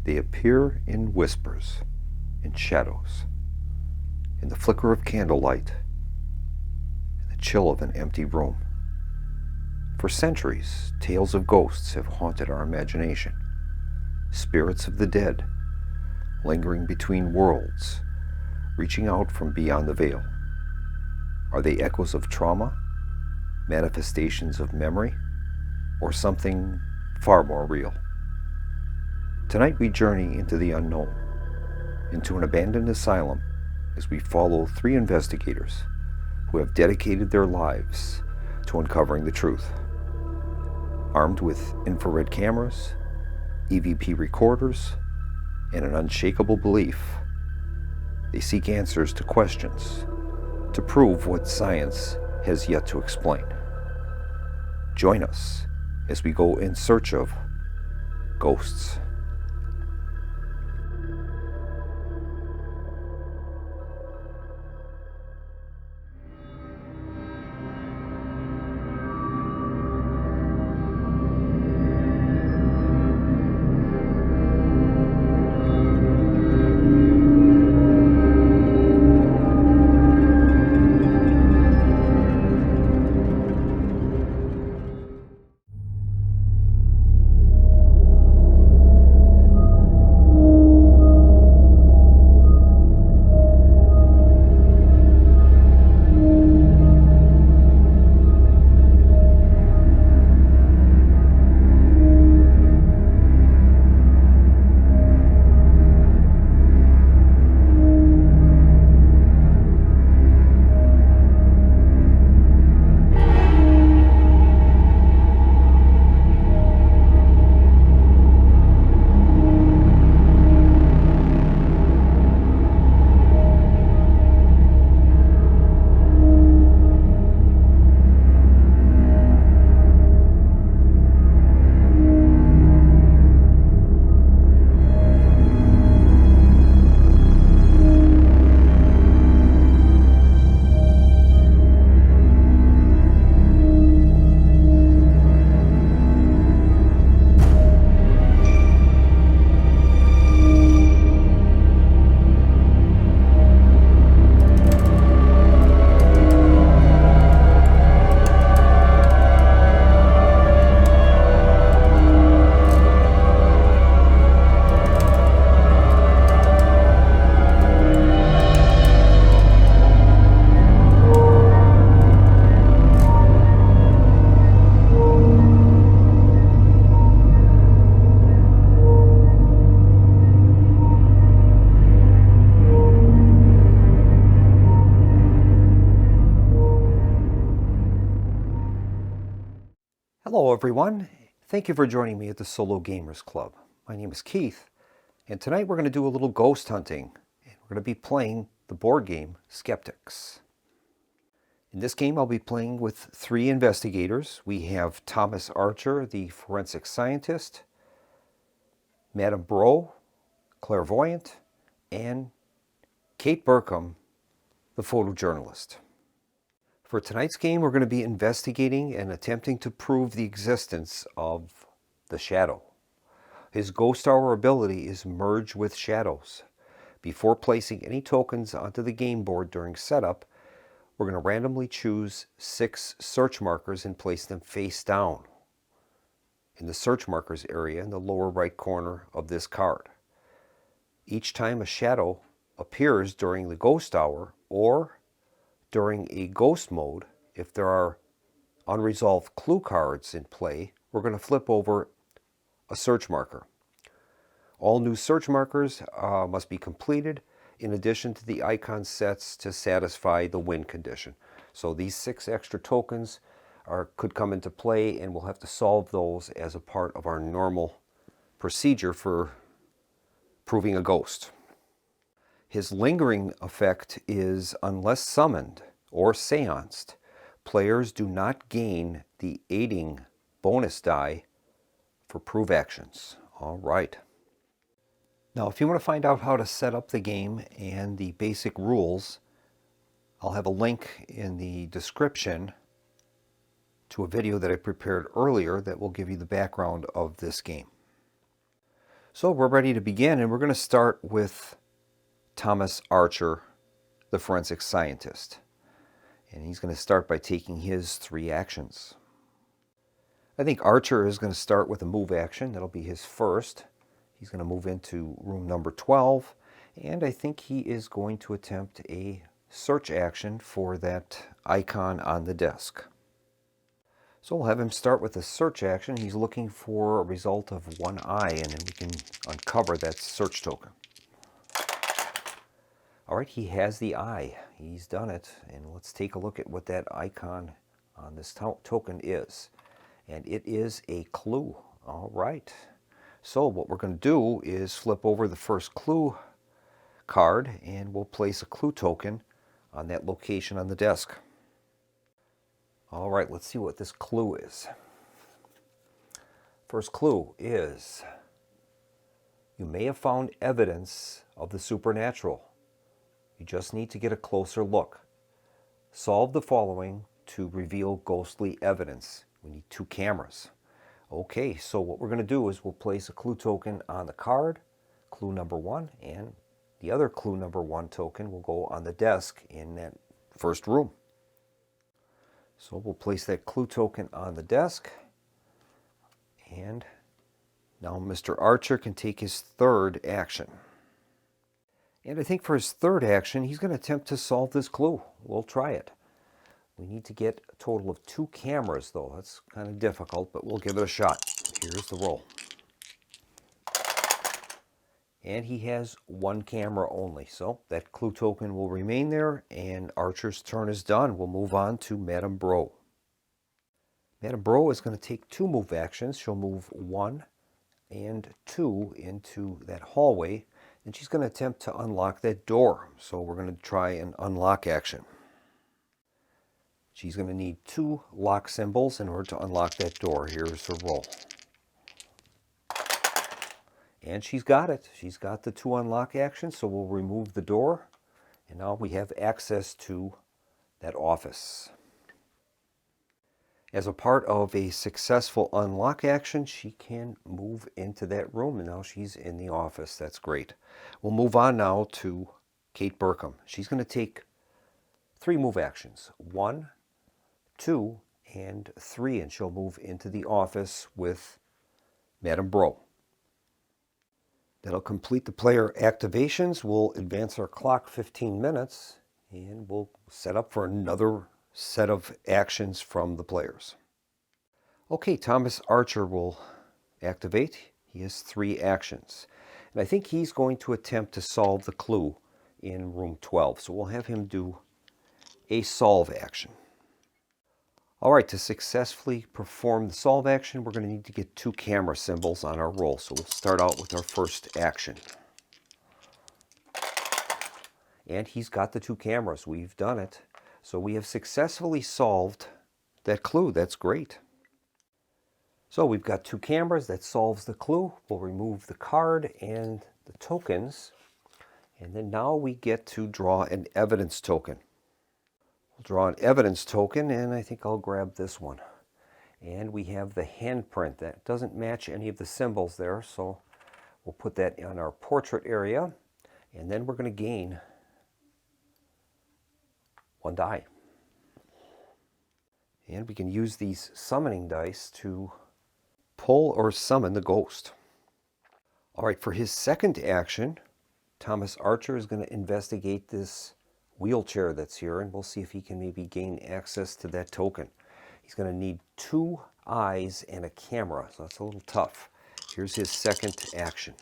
They appear in whispers, in shadows, in the flicker of candlelight, in the chill of an empty room. For centuries, tales of ghosts have haunted our imagination. Spirits of the dead, lingering between worlds, reaching out from beyond the veil. Are they echoes of trauma, manifestations of memory, or something far more real? Tonight we journey into the unknown, into an abandoned asylum, as we follow three investigators who have dedicated their lives to uncovering the truth. Armed with infrared cameras, EVP recorders, and an unshakable belief, they seek answers to questions, to prove what science has yet to explain. Join us as we go in search of ghosts. Hello everyone, thank you for joining me at the Solo Gamers Club. My name is Keith, and tonight we're going to do a little ghost hunting, and we're going to be playing the board game Skeptics. In this game I'll be playing with three investigators. We have Thomas Archer, the forensic scientist, Madame Bro, clairvoyant, and Kate Burkham, the photojournalist. For tonight's game, we're going to be investigating and attempting to prove the existence of the Shadow. His Ghost Hour ability is Merge with Shadows. Before placing any tokens onto the game board during setup, we're going to randomly choose 6 search markers and place them face down in the search markers area in the lower right corner of this card. Each time a shadow appears during the Ghost Hour or during a ghost mode, if there are unresolved clue cards in play, we're going to flip over a search marker. All new search markers must be completed in addition to the icon sets to satisfy the win condition. So these 6 extra tokens could come into play, and we'll have to solve those as a part of our normal procedure for proving a ghost. His lingering effect is, unless summoned or seanced, players do not gain the aiding bonus die for prove actions. All right. Now, if you want to find out how to set up the game and the basic rules, I'll have a link in the description to a video that I prepared earlier that will give you the background of this game. So we're ready to begin, and we're going to start with Thomas Archer, the forensic scientist. And he's going to start by taking his 3 actions. I think Archer is going to start with a move action. That'll be his first. He's going to move into room number 12, and I think he is going to attempt a search action for that icon on the desk. So we'll have him start with a search action. He's looking for a result of 1 eye, and then we can uncover that search token. All right, he has the eye. He's done it. And let's take a look at what that icon on this token is. And it is a clue. All right. So what we're going to do is flip over the first clue card, and we'll place a clue token on that location on the desk. All right, let's see what this clue is. First clue is, you may have found evidence of the supernatural. You just need to get a closer look. Solve the following to reveal ghostly evidence. We need 2 cameras. Okay, so what we're going to do is we'll place a clue token on the card, clue number 1, and the other clue number 1 token will go on the desk in that first room. So we'll place that clue token on the desk, and now Mr. Archer can take his 3rd action. And I think for his 3rd action, he's going to attempt to solve this clue. We'll try it. We need to get a total of 2 cameras, though. That's kind of difficult, but we'll give it a shot. Here's the roll. And he has 1 camera only, so that clue token will remain there, and Archer's turn is done. We'll move on to Madame Bro. Madame Bro is going to take 2 move actions. She'll move 1 and 2 into that hallway, and she's going to attempt to unlock that door. So we're going to try an unlock action. She's going to need 2 lock symbols in order to unlock that door. Here's her roll. And she's got it. She's got the 2 unlock actions, so we'll remove the door. And now we have access to that office. As a part of a successful unlock action, she can move into that room, and now she's in the office. That's great. We'll move on now to Kate Burkham. She's going to take 3 move actions, 1, 2, and 3, and she'll move into the office with Madame Bro. That'll complete the player activations. We'll advance our clock 15 minutes, and we'll set up for another set of actions from the players. Okay, Thomas Archer will activate. He has 3 actions. And I think he's going to attempt to solve the clue in room 12. So we'll have him do a solve action. All right, to successfully perform the solve action, we're going to need to get 2 camera symbols on our roll. So we'll start out with our first action. And he's got the 2 cameras. We've done it. So we have successfully solved that clue. That's great. So we've got 2 cameras. That solves the clue. We'll remove the card and the tokens. And then now we get to draw an evidence token. We'll draw an evidence token, and I think I'll grab this one. And we have the handprint. That doesn't match any of the symbols there, so we'll put that on our portrait area. And then we're going to gain 1 die. And we can use these summoning dice to pull or summon the ghost. All right, for his 2nd action, Thomas Archer is going to investigate this wheelchair that's here, and we'll see if he can maybe gain access to that token. He's going to need 2 eyes and a camera, so that's a little tough. Here's his 2nd action.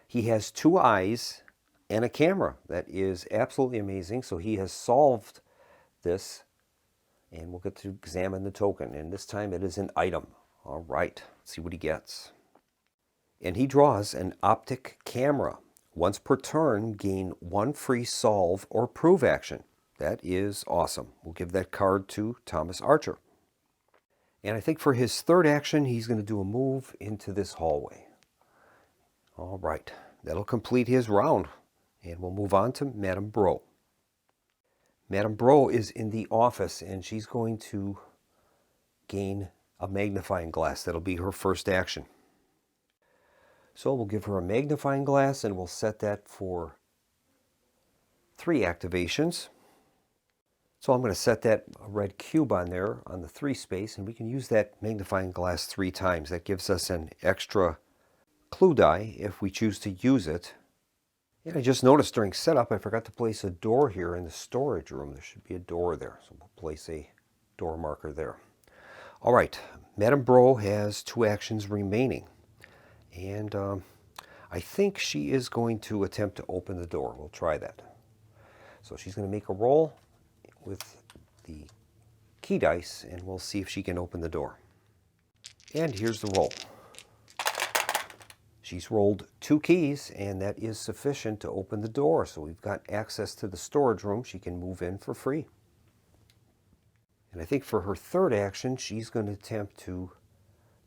He has 2 eyes and a camera. That is absolutely amazing. So he has solved this, and we'll get to examine the token, and this time it is an item. All right, let's see what he gets. And he draws an optic camera. Once per turn, gain 1 free solve or prove action. That is awesome. We'll give that card to Thomas Archer. And I think for his 3rd action, he's going to do a move into this hallway. All right, that'll complete his round. And we'll move on to Madame Bro. Madame Bro is in the office, and she's going to gain a magnifying glass. That'll be her first action. So we'll give her a magnifying glass and we'll set that for 3 activations. So I'm going to set that red cube on there on the 3 space, and we can use that magnifying glass 3 times. That gives us an extra clue die if we choose to use it. And I just noticed during setup I forgot to place a door here in the storage room. There should be a door there, so we'll place a door marker there. All right, Madame Bro has 2 actions remaining, and I think she is going to attempt to open the door. We'll try that. So she's going to make a roll with the key dice, and we'll see if she can open the door. And here's the roll. She's rolled 2 keys, and that is sufficient to open the door. So we've got access to the storage room. She can move in for free. And I think for her 3rd action, she's going to attempt to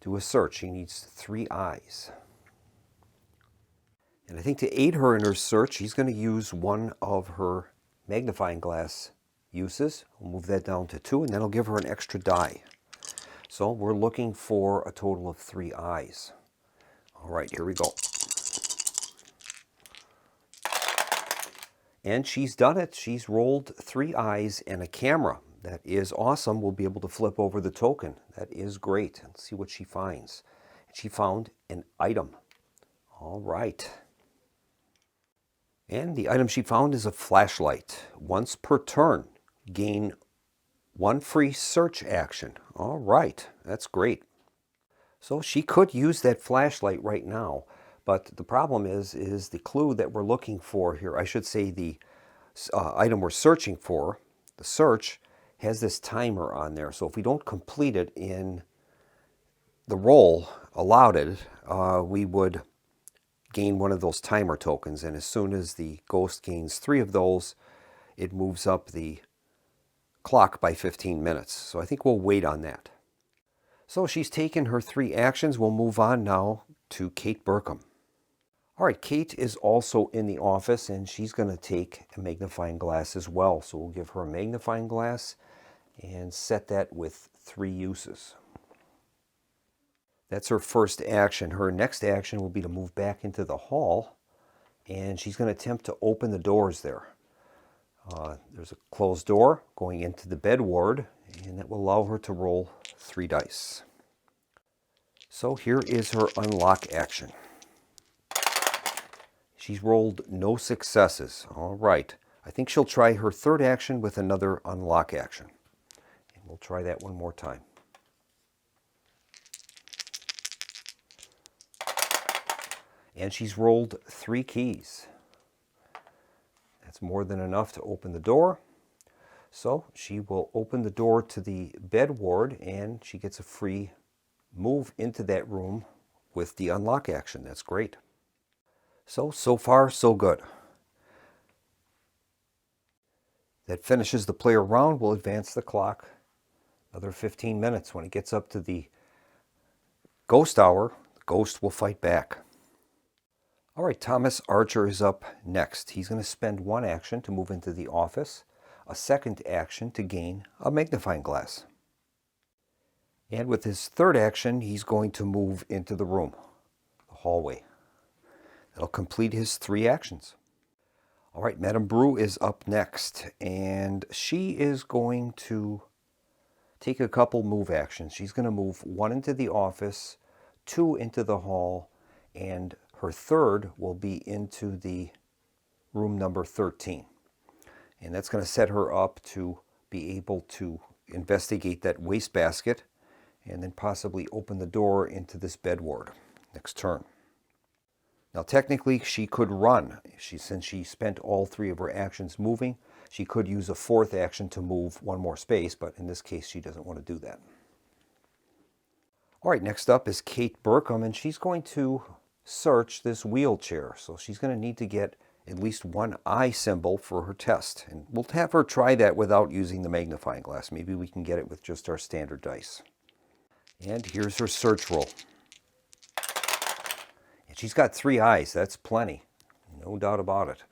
do a search. She needs 3 eyes. And I think to aid her in her search, she's going to use one of her magnifying glass uses. We'll move that down to 2, and that'll give her an extra die. So we're looking for a total of 3 eyes. All right, here we go. And she's done it. She's rolled 3 eyes and a camera. That is awesome. We'll be able to flip over the token. That is great. Let's see what she finds. She found an item. All right. And the item she found is a flashlight. Once per turn, gain 1 free search action. All right, that's great. So she could use that flashlight right now, but the problem is the clue that we're looking for here, I should say the item we're searching for, the search, has this timer on there. So if we don't complete it in the roll allotted, we would gain one of those timer tokens, and as soon as the ghost gains 3 of those, it moves up the clock by 15 minutes. So I think we'll wait on that. So she's taken her 3 actions. We'll move on now to Kate Burkham. All right, Kate is also in the office, and she's going to take a magnifying glass as well. So we'll give her a magnifying glass and set that with 3 uses. That's her first action. Her next action will be to move back into the hall, and she's going to attempt to open the doors there. There's a closed door going into the bed ward, and that will allow her to roll 3 dice. So here is her unlock action. She's rolled no successes. All right. I think she'll try her 3rd action with another unlock action. And we'll try that one more time. And she's rolled 3 keys. That's more than enough to open the door. So she will open the door to the bed ward, and she gets a free move into that room with the unlock action. That's great. So far, so good. That finishes the player round. We'll advance the clock another 15 minutes. When it gets up to the ghost hour, the ghost will fight back. All right, Thomas Archer is up next. He's going to spend 1 action to move into the office, a 2nd action to gain a magnifying glass. And with his 3rd action, he's going to move into the room, the hallway. That'll complete his 3 actions. All right, Madame Brew is up next, and she is going to take a couple move actions. She's going to move 1 into the office, 2 into the hall, and her 3rd will be into the room number 13. And that's going to set her up to be able to investigate that wastebasket and then possibly open the door into this bed ward next turn. Now technically she could run. Since she spent all 3 of her actions moving, she could use a 4th action to move 1 more space, but in this case she doesn't want to do that. All right, next up is Kate Burkham, and she's going to search this wheelchair. So she's going to need to get at least 1 eye symbol for her test. And we'll have her try that without using the magnifying glass. Maybe we can get it with just our standard dice. And here's her search roll. And she's got 3 eyes. That's plenty. No doubt about it.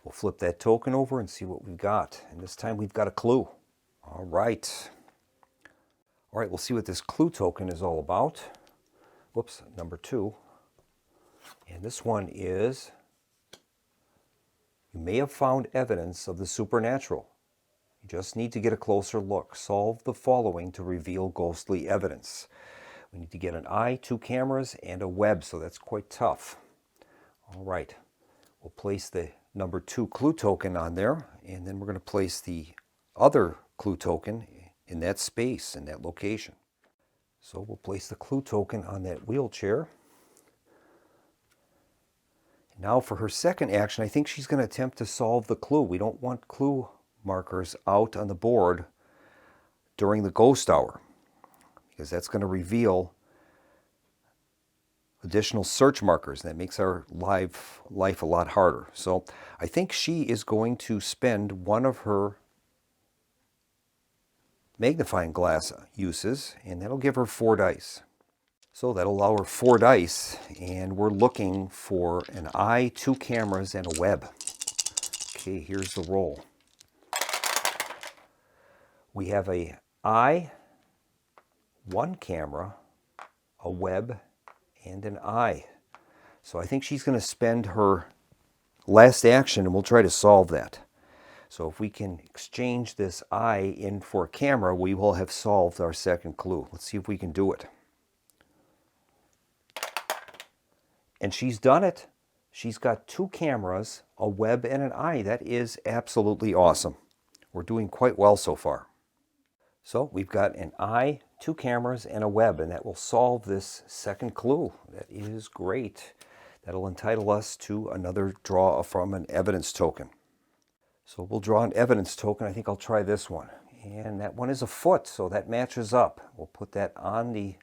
We'll flip that token over and see what we've got. And this time we've got a clue. All right. All right, we'll see what this clue token is all about. Whoops, number 2. And this one is, you may have found evidence of the supernatural. You just need to get a closer look. Solve the following to reveal ghostly evidence. We need to get an eye, 2 cameras, and a web, so that's quite tough. All right, we'll place the number 2 clue token on there, and then we're going to place the other clue token in that space, in that location. So we'll place the clue token on that wheelchair. Now for her second action, I think she's going to attempt to solve the clue. We don't want clue markers out on the board during the ghost hour, because that's going to reveal additional search markers, and that makes our life a lot harder. So I think she is going to spend one of her magnifying glass uses, and that'll give her 4 dice. So that'll allow her 4 dice, and we're looking for an eye, 2 cameras, and a web. Okay, here's the roll. We have a eye, 1 camera, a web, and an eye. So I think she's going to spend her last action, and we'll try to solve that. So if we can exchange this eye in for a camera, we will have solved our second clue. Let's see if we can do it. And she's done it. She's got 2 cameras, a web, and an eye. That is absolutely awesome. We're doing quite well so far. So we've got an eye, 2 cameras, and a web, and that will solve this second clue. That is great. That'll entitle us to another draw from an evidence token. So we'll draw an evidence token. I think I'll try this one. And that one is a foot, so that matches up. We'll put that on the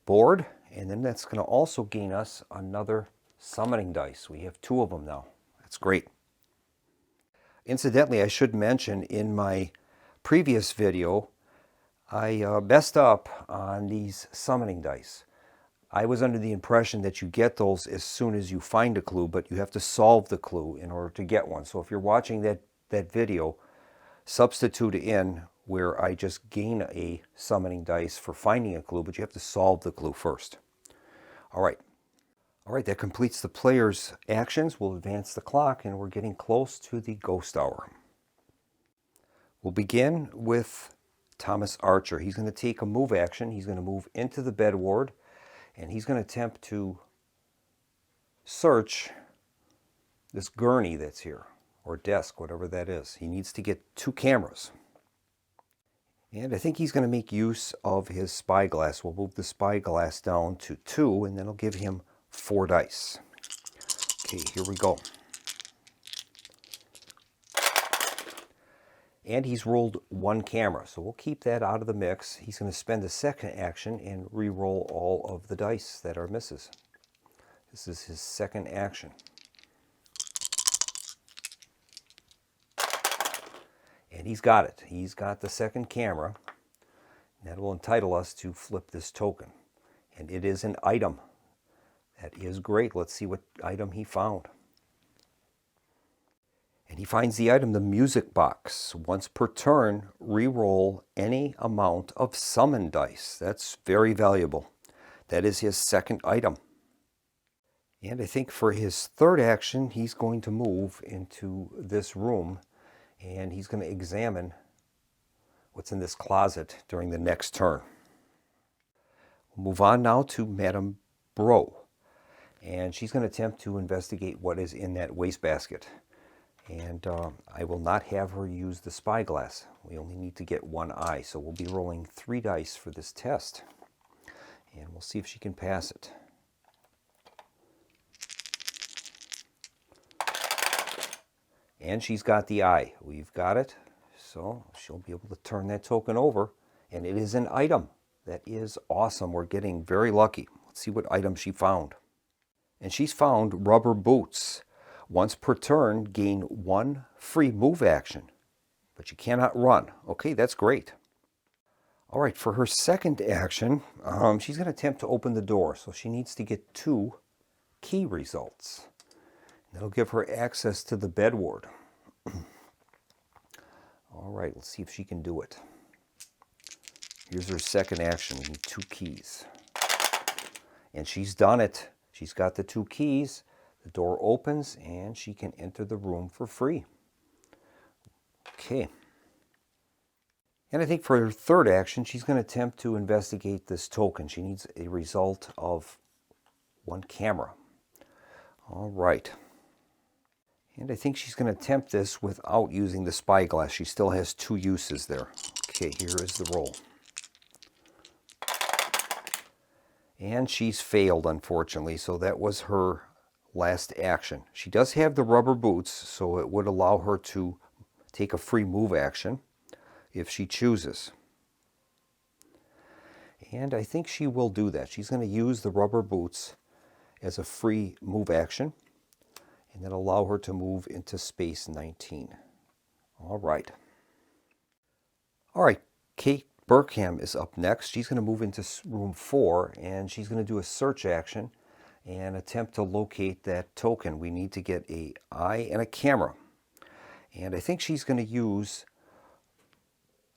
board, and then that's going to also gain us another summoning dice. We have 2 of them now. That's great. Incidentally, I should mention, in my previous video, I messed up on these summoning dice. I was under the impression that you get those as soon as you find a clue, but you have to solve the clue in order to get one. So if you're watching that video, substitute in where I just gain a summoning dice for finding a clue, but you have to solve the clue first. All right, that completes the player's actions. We'll advance the clock, and we're getting close to the ghost hour. We'll begin with Thomas Archer. He's going to take a move action. He's going to move into the bed ward, and he's going to attempt to search this gurney that's here, or desk, whatever that is. He needs to get 2 cameras. And I think he's going to make use of his spyglass. We'll move the spyglass down to 2, and then it'll give him 4 dice. Okay, here we go. And he's rolled 1 camera, so we'll keep that out of the mix. He's going to spend the second action and re-roll all of the dice that are misses. This is his second action. And he's got it. He's got the second camera. That will entitle us to flip this token. And it is an item. That is great. Let's see what item he found. And he finds the item, the music box. Once per turn, re-roll any amount of summon dice. That's very valuable. That is his second item. And I think for his third action, he's going to move into this room, and he's going to examine what's in this closet during the next turn. We'll move on now to Madame Bro, and she's going to attempt to investigate what is in that wastebasket. And I will not have her use the spyglass. We only need to get 1 eye, so we'll be rolling 3 dice for this test. And we'll see if she can pass it. And she's got the eye. We've got it. So she'll be able to turn that token over. And it is an item. That is awesome. We're getting very lucky. Let's see what item she found. And she's found rubber boots. Once per turn, gain 1 free move action. But you cannot run. Okay, that's great. All right, for her second action, she's going to attempt to open the door. So she needs to get 2 key results. That'll give her access to the bed ward. All right, let's see if she can do it. Here's her second action. We need 2 keys. And she's done it. She's got the 2 keys. The door opens and she can enter the room for free. Okay. And I think for her third action, she's going to attempt to investigate this token. She needs a result of 1 camera. All right. And I think she's going to attempt this without using the spyglass. She still has 2 uses there. Okay, here is the roll. And she's failed, unfortunately, so that was her last action. She does have the rubber boots, so it would allow her to take a free move action if she chooses. And I think she will do that. She's going to use the rubber boots as a free move action, and then allow her to move into space 19. All right. All right, Kate Burkham is up next. She's going to move into room 4, and she's going to do a search action and attempt to locate that token. We need to get an eye and a camera. And I think she's going to use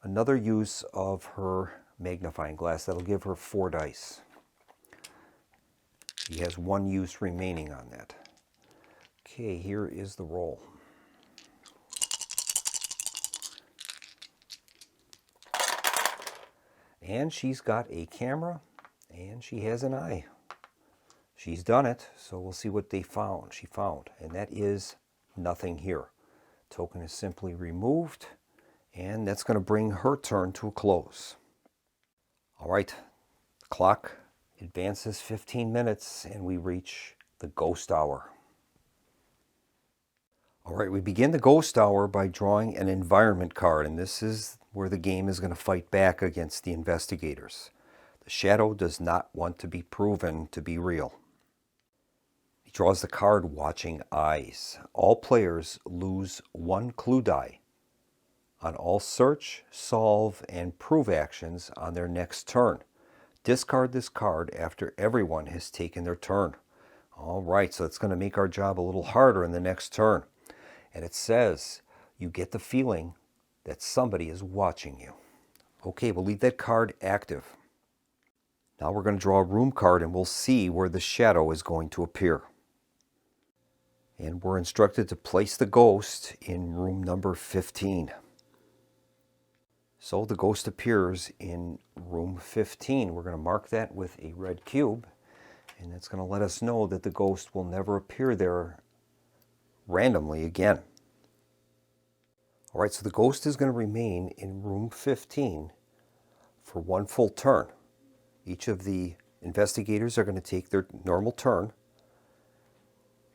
another use of her magnifying glass. That'll give her 4 dice. She has 1 use remaining on that. Okay, here is the roll. And she's got a camera, and she has an eye. She's done it, so we'll see what she found, and that is nothing here. Token is simply removed, and that's going to bring her turn to a close. All right, the clock advances 15 minutes, and we reach the ghost hour. All right, we begin the ghost hour by drawing an environment card, and this is where the game is going to fight back against the investigators. The shadow does not want to be proven to be real. He draws the card Watching Eyes. All players lose 1 clue die on all search, solve, and prove actions on their next turn. Discard this card after everyone has taken their turn. All right, so it's going to make our job a little harder in the next turn. And it says you get the feeling that somebody is watching you. Okay, we'll leave that card active. Now we're going to draw a room card, and we'll see where the shadow is going to appear. And we're instructed to place the ghost in room number 15. So the ghost appears in room 15. We're going to mark that with a red cube, and that's going to let us know that the ghost will never appear there randomly again. All right, so the ghost is going to remain in room 15 for 1 full turn. Each of the investigators are going to take their normal turn,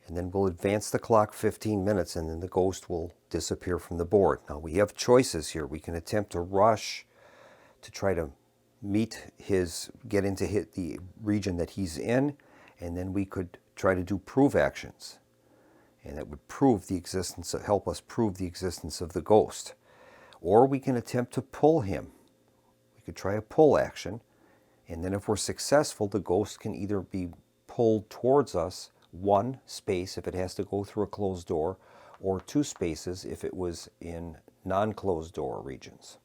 and then we'll advance the clock 15 minutes, and then the ghost will disappear from the board. Now we have choices here. We can attempt to rush to try to get into the region that he's in, and then we could try to do prove actions. And that would help us prove the existence of the ghost. Or we can attempt to pull him. We could try a pull action, and then if we're successful, the ghost can either be pulled towards us 1 space if it has to go through a closed door, or 2 spaces if it was in non-closed door regions.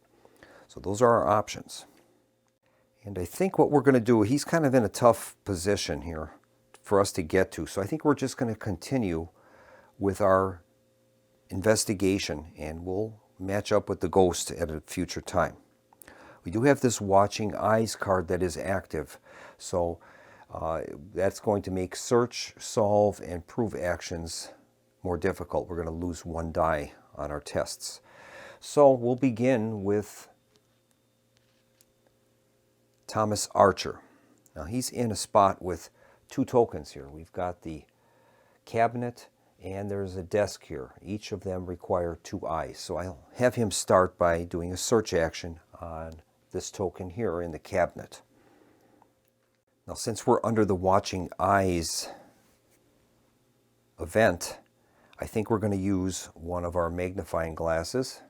So those are our options. And I think what we're going to do, he's kind of in a tough position here for us to get to. So I think we're just going to continue with our investigation, and we'll match up with the ghost at a future time. We do have this Watching Eyes card that is active, so that's going to make search, solve, and prove actions more difficult. We're going to lose 1 die on our tests. So we'll begin with Thomas Archer. Now he's in a spot with 2 tokens here. We've got the cabinet, and there's a desk here. Each of them require 2 eyes. So I'll have him start by doing a search action on this token here in the cabinet. Now since we're under the Watching Eyes event, I think we're going to use one of our magnifying glasses.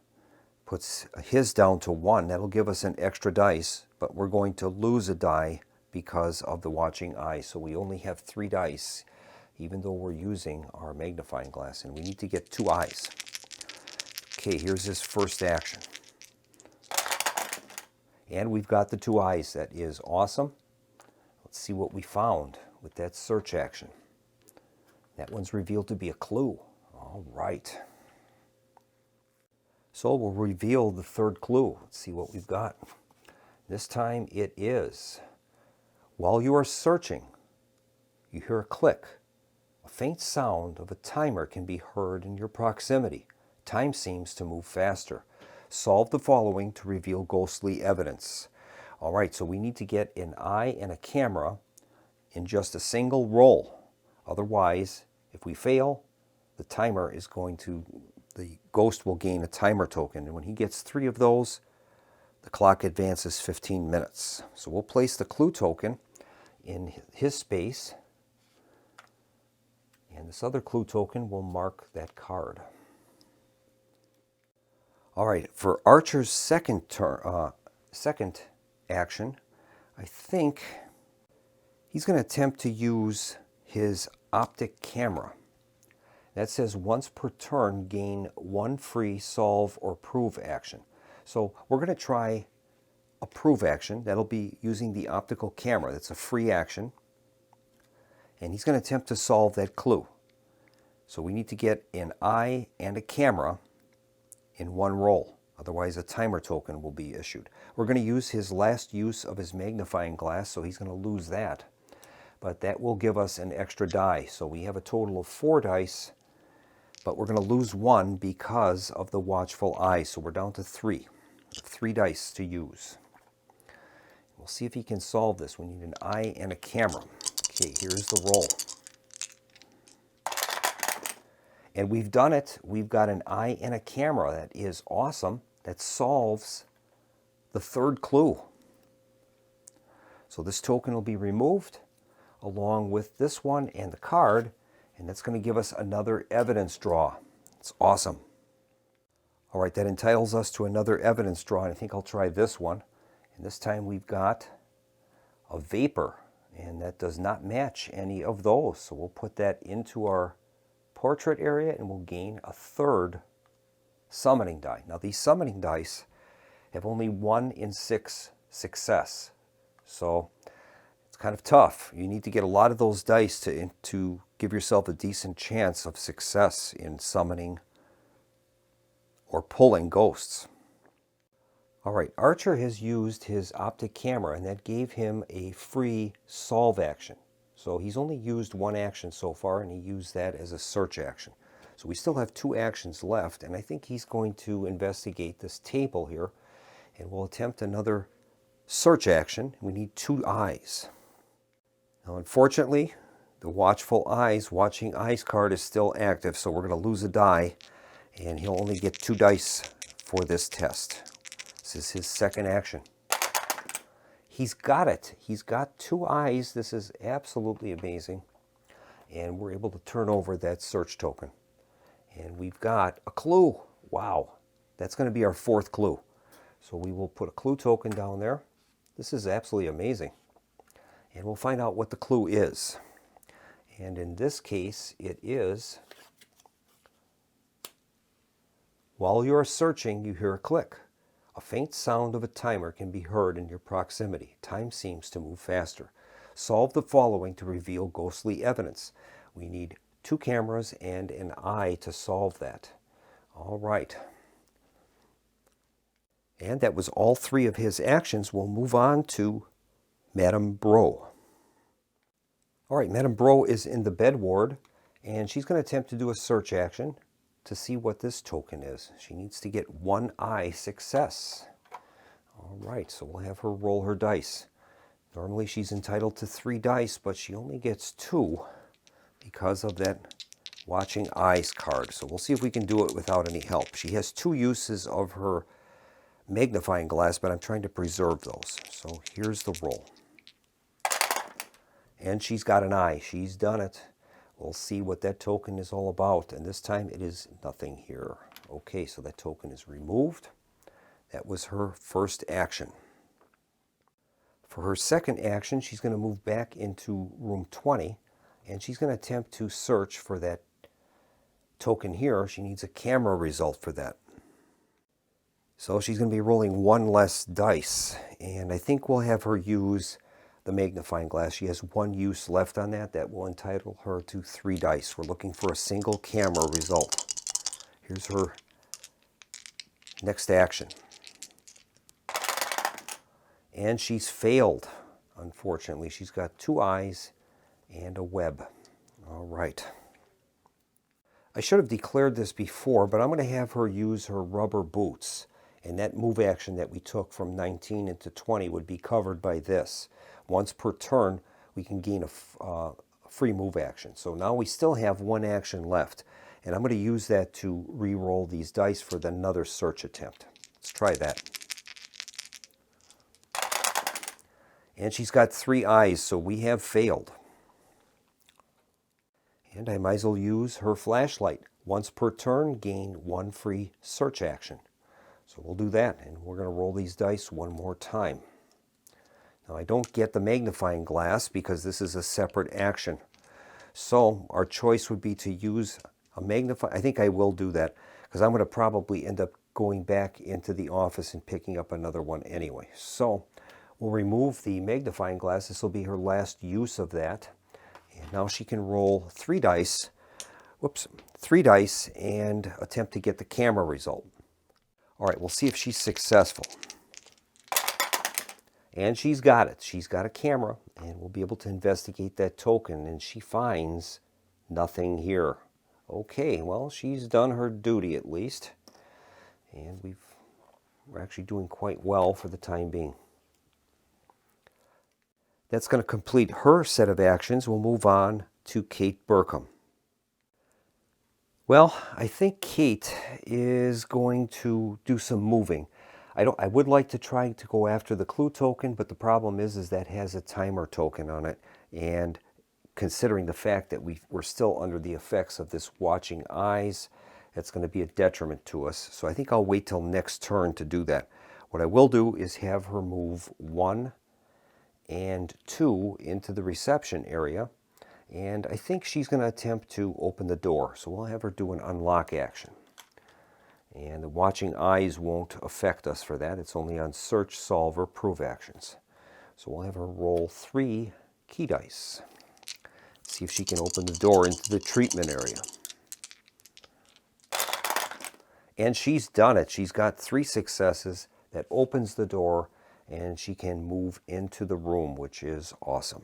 Puts his down to 1. That'll give us an extra dice, but we're going to lose a die because of the Watching Eyes. So we only have 3 dice, even though we're using our magnifying glass, and we need to get 2 eyes. Okay, here's his first action. And we've got the 2 eyes. That is awesome. Let's see what we found with that search action. That one's revealed to be a clue. All right. So we'll reveal the 3rd clue. Let's see what we've got. This time it is, while you are searching, you hear a click. A faint sound of a timer can be heard in your proximity. Time seems to move faster. Solve the following to reveal ghostly evidence. All right, so we need to get an eye and a camera in just a single roll. Otherwise, if we fail, the ghost will gain a timer token. And when he gets 3 of those, the clock advances 15 minutes. So we'll place the clue token in his space. And this other clue token will mark that card. All right, for Archer's second action, I think he's going to attempt to use his optic camera. That says once per turn, gain 1 free solve or prove action. So we're going to try a prove action. That'll be using the optical camera. That's a free action. And he's going to attempt to solve that clue. So we need to get an eye and a camera in 1 roll. Otherwise, a timer token will be issued. We're going to use his last use of his magnifying glass, so he's going to lose that. But that will give us an extra die. So we have a total of 4 dice, but we're going to lose 1 because of the watchful eye. So we're down to 3. 3 dice to use. We'll see if he can solve this. We need an eye and a camera. Okay, here's the roll. And we've done it. We've got an eye and a camera. That is awesome. That solves the 3rd clue. So this token will be removed along with this one and the card, and that's going to give us another evidence draw. It's awesome. All right, that entitles us to another evidence draw, and I think I'll try this one. And this time we've got a vapor, and that does not match any of those. So we'll put that into our portrait area, and we'll gain a 3rd summoning die. Now these summoning dice have only 1 in 6 success, so it's kind of tough. You need to get a lot of those dice to give yourself a decent chance of success in summoning or pulling ghosts. All right, Archer has used his optic camera, and that gave him a free solve action. So he's only used 1 action so far, and he used that as a search action. So we still have 2 actions left, and I think he's going to investigate this table here, and we'll attempt another search action. We need 2 eyes. Now, unfortunately, the watchful eyes, watching eyes card is still active, so we're going to lose a die, and he'll only get 2 dice for this test. This is his 2nd action. He's got it. He's got 2 eyes. This is absolutely amazing. And we're able to turn over that search token. And we've got a clue. Wow. That's going to be our 4th clue. So we will put a clue token down there. This is absolutely amazing. And we'll find out what the clue is. And in this case, it is, while you're searching, you hear a click. A faint sound of a timer can be heard in your proximity. Time seems to move faster. Solve the following to reveal ghostly evidence. We need 2 cameras and an eye to solve that. All right. And that was all 3 of his actions. We'll move on to Madame Bro. All right, Madame Bro is in the bed ward, and she's going to attempt to do a search action to see what this token is. She needs to get 1 eye success. All right, so we'll have her roll her dice. Normally she's entitled to 3 dice, but she only gets 2 because of that watching eyes card. So we'll see if we can do it without any help. She has 2 uses of her magnifying glass, but I'm trying to preserve those. So here's the roll. And she's got an eye. She's done it. We'll see what that token is all about. And this time it is nothing here. Okay, so that token is removed. That was her 1st action. For her 2nd action, she's going to move back into room 20, and she's going to attempt to search for that token here. She needs a camera result for that. So she's going to be rolling one less dice, and I think we'll have her use the magnifying glass. She has one use left on that. That will entitle her to 3 dice. We're looking for a single camera result. Here's her next action. And she's failed, unfortunately. She's got 2 eyes and a web. All right. I should have declared this before, but I'm going to have her use her rubber boots. And that move action that we took from 19 into 20 would be covered by this. Once per turn, we can gain a free move action. So now we still have 1 action left. And I'm going to use that to re-roll these dice for another search attempt. Let's try that. And she's got 3 eyes, so we have failed. And I might as well use her flashlight. Once per turn, gain 1 free search action. So we'll do that, and we're going to roll these dice one more time. Now I don't get the magnifying glass because this is a separate action. So our choice would be to use a magnifying. I think I will do that because I'm going to probably end up going back into the office and picking up another one anyway. So we'll remove the magnifying glass. This will be her last use of that. And now she can roll 3 dice. Whoops, 3 dice and attempt to get the camera result. All right, we'll see if she's successful. And she's got it. She's got a camera, and we'll be able to investigate that token, and she finds nothing here. Okay, well, she's done her duty at least, and we're actually doing quite well for the time being. That's going to complete her set of actions. We'll move on to Kate Burkham. Well, I think Kate is going to do some moving. I would like to try to go after the clue token, but the problem is that has a timer token on it. And considering the fact that we're still under the effects of this watching eyes, it's going to be a detriment to us. So I think I'll wait till next turn to do that. What I will do is have her move 1 and 2 into the reception area. And I think she's going to attempt to open the door. So we'll have her do an unlock action. And the watching eyes won't affect us for that. It's only on search, solve, or prove actions. So we'll have her roll 3 key dice. See if she can open the door into the treatment area. And she's done it. She's got 3 successes. That opens the door, and she can move into the room, which is awesome.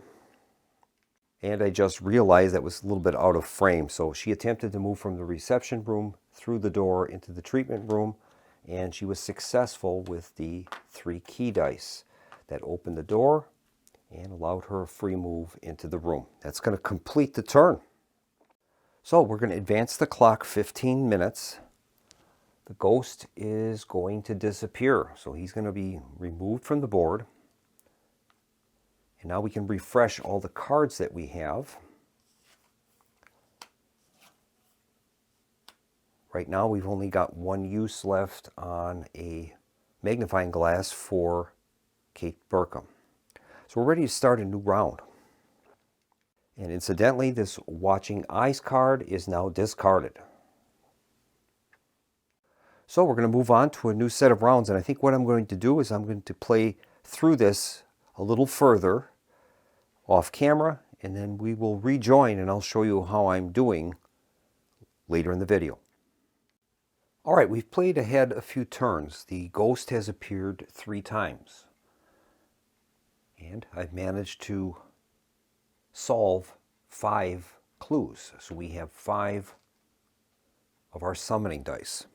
And I just realized that was a little bit out of frame. So she attempted to move from the reception room through the door into the treatment room, and she was successful with the 3 key dice. That opened the door and allowed her a free move into the room. That's going to complete the turn. So we're going to advance the clock 15 minutes. The ghost is going to disappear. So he's going to be removed from the board. And now we can refresh all the cards that we have. Right now we've only got 1 use left on a magnifying glass for Kate Burkham. So we're ready to start a new round. And incidentally, this watching eyes card is now discarded. So we're going to move on to a new set of rounds, and I think what I'm going to do is I'm going to play through this a little further off camera, and then we will rejoin and I'll show you how I'm doing later in the video. All right, we've played ahead a few turns. The ghost has appeared 3 times. And I've managed to solve 5 clues. So we have 5 of our summoning dice.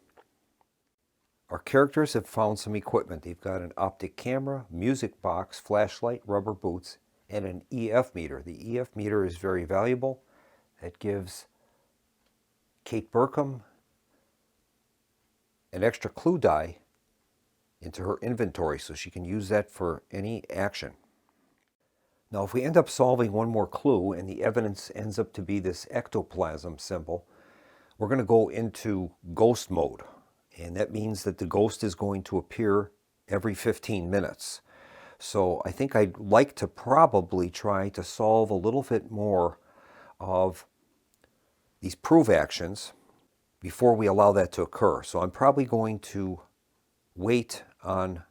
Our characters have found some equipment. They've got an optic camera, music box, flashlight, rubber boots, and an EF meter. The EF meter is very valuable. That gives Kate Burkham an extra clue die into her inventory so she can use that for any action. Now if we end up solving one more clue and the evidence ends up to be this ectoplasm symbol, we're going to go into ghost mode. And that means that the ghost is going to appear every 15 minutes. So I think I'd like to probably try to solve a little bit more of these prove actions before we allow that to occur. So I'm probably going to wait on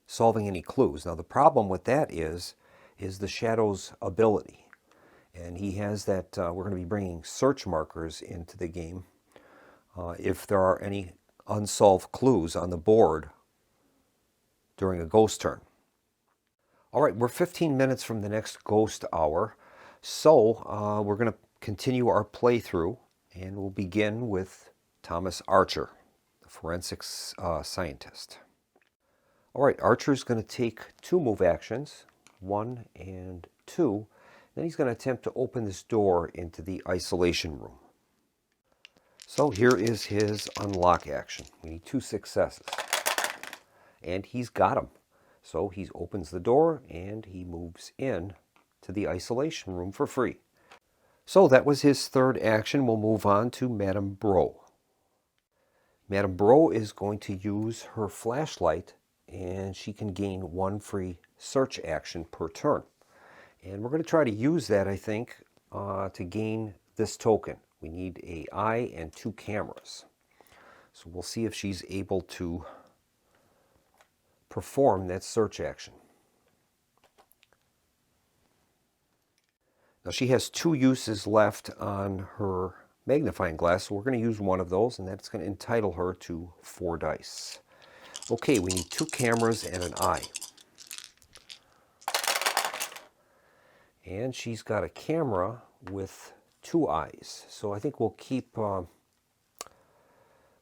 solving any clues. Now the problem with that is the Shadow's ability. And he has that, we're going to be bringing search markers into the game. If there are any unsolved clues on the board during a ghost turn. All right, we're 15 minutes from the next ghost hour. So we're going to continue our playthrough, and we'll begin with Thomas Archer, the forensics scientist. All right, Archer's going to take 2 move actions, 1 and 2. Then he's going to attempt to open this door into the isolation room. So here is his unlock action. We need 2 successes. And he's got them. So he opens the door and he moves in to the isolation room for free. So that was his 3rd action. We'll move on to Madame Bro. Madame Bro is going to use her flashlight, and she can gain 1 free search action per turn. And we're going to try to use that, I think, to gain this token. We need an eye and 2 cameras. So we'll see if she's able to perform that search action. Now she has 2 uses left on her magnifying glass, so we're going to use one of those, and that's going to entitle her to 4 dice. Okay, we need 2 cameras and an eye. And she's got a camera with 2 eyes. So I think we'll keep, we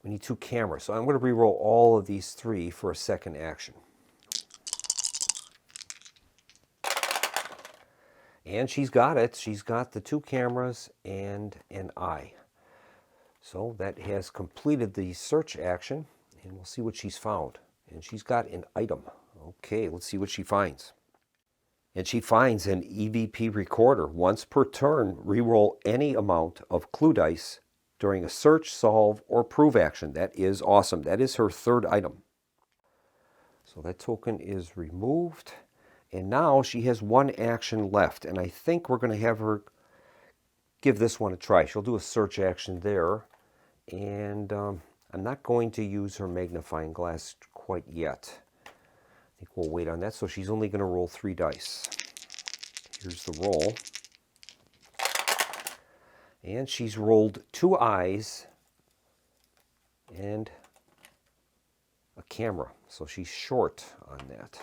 need 2 cameras. So I'm going to re-roll all of these 3 for a second action. And she's got it. She's got the 2 cameras and an eye. So that has completed the search action, and we'll see what she's found. And she's got an item. Okay, let's see what she finds. And she finds an EVP recorder. Once per turn, re-roll any amount of clue dice during a search, solve, or prove action. That is awesome. That is her 3rd item. So that token is removed. And now she has 1 action left. And I think we're going to have her give this one a try. She'll do a search action there. And I'm not going to use her magnifying glass quite yet. I think we'll wait on that. So she's only going to roll 3 dice. Here's the roll. And she's rolled 2 eyes and a camera. So she's short on that.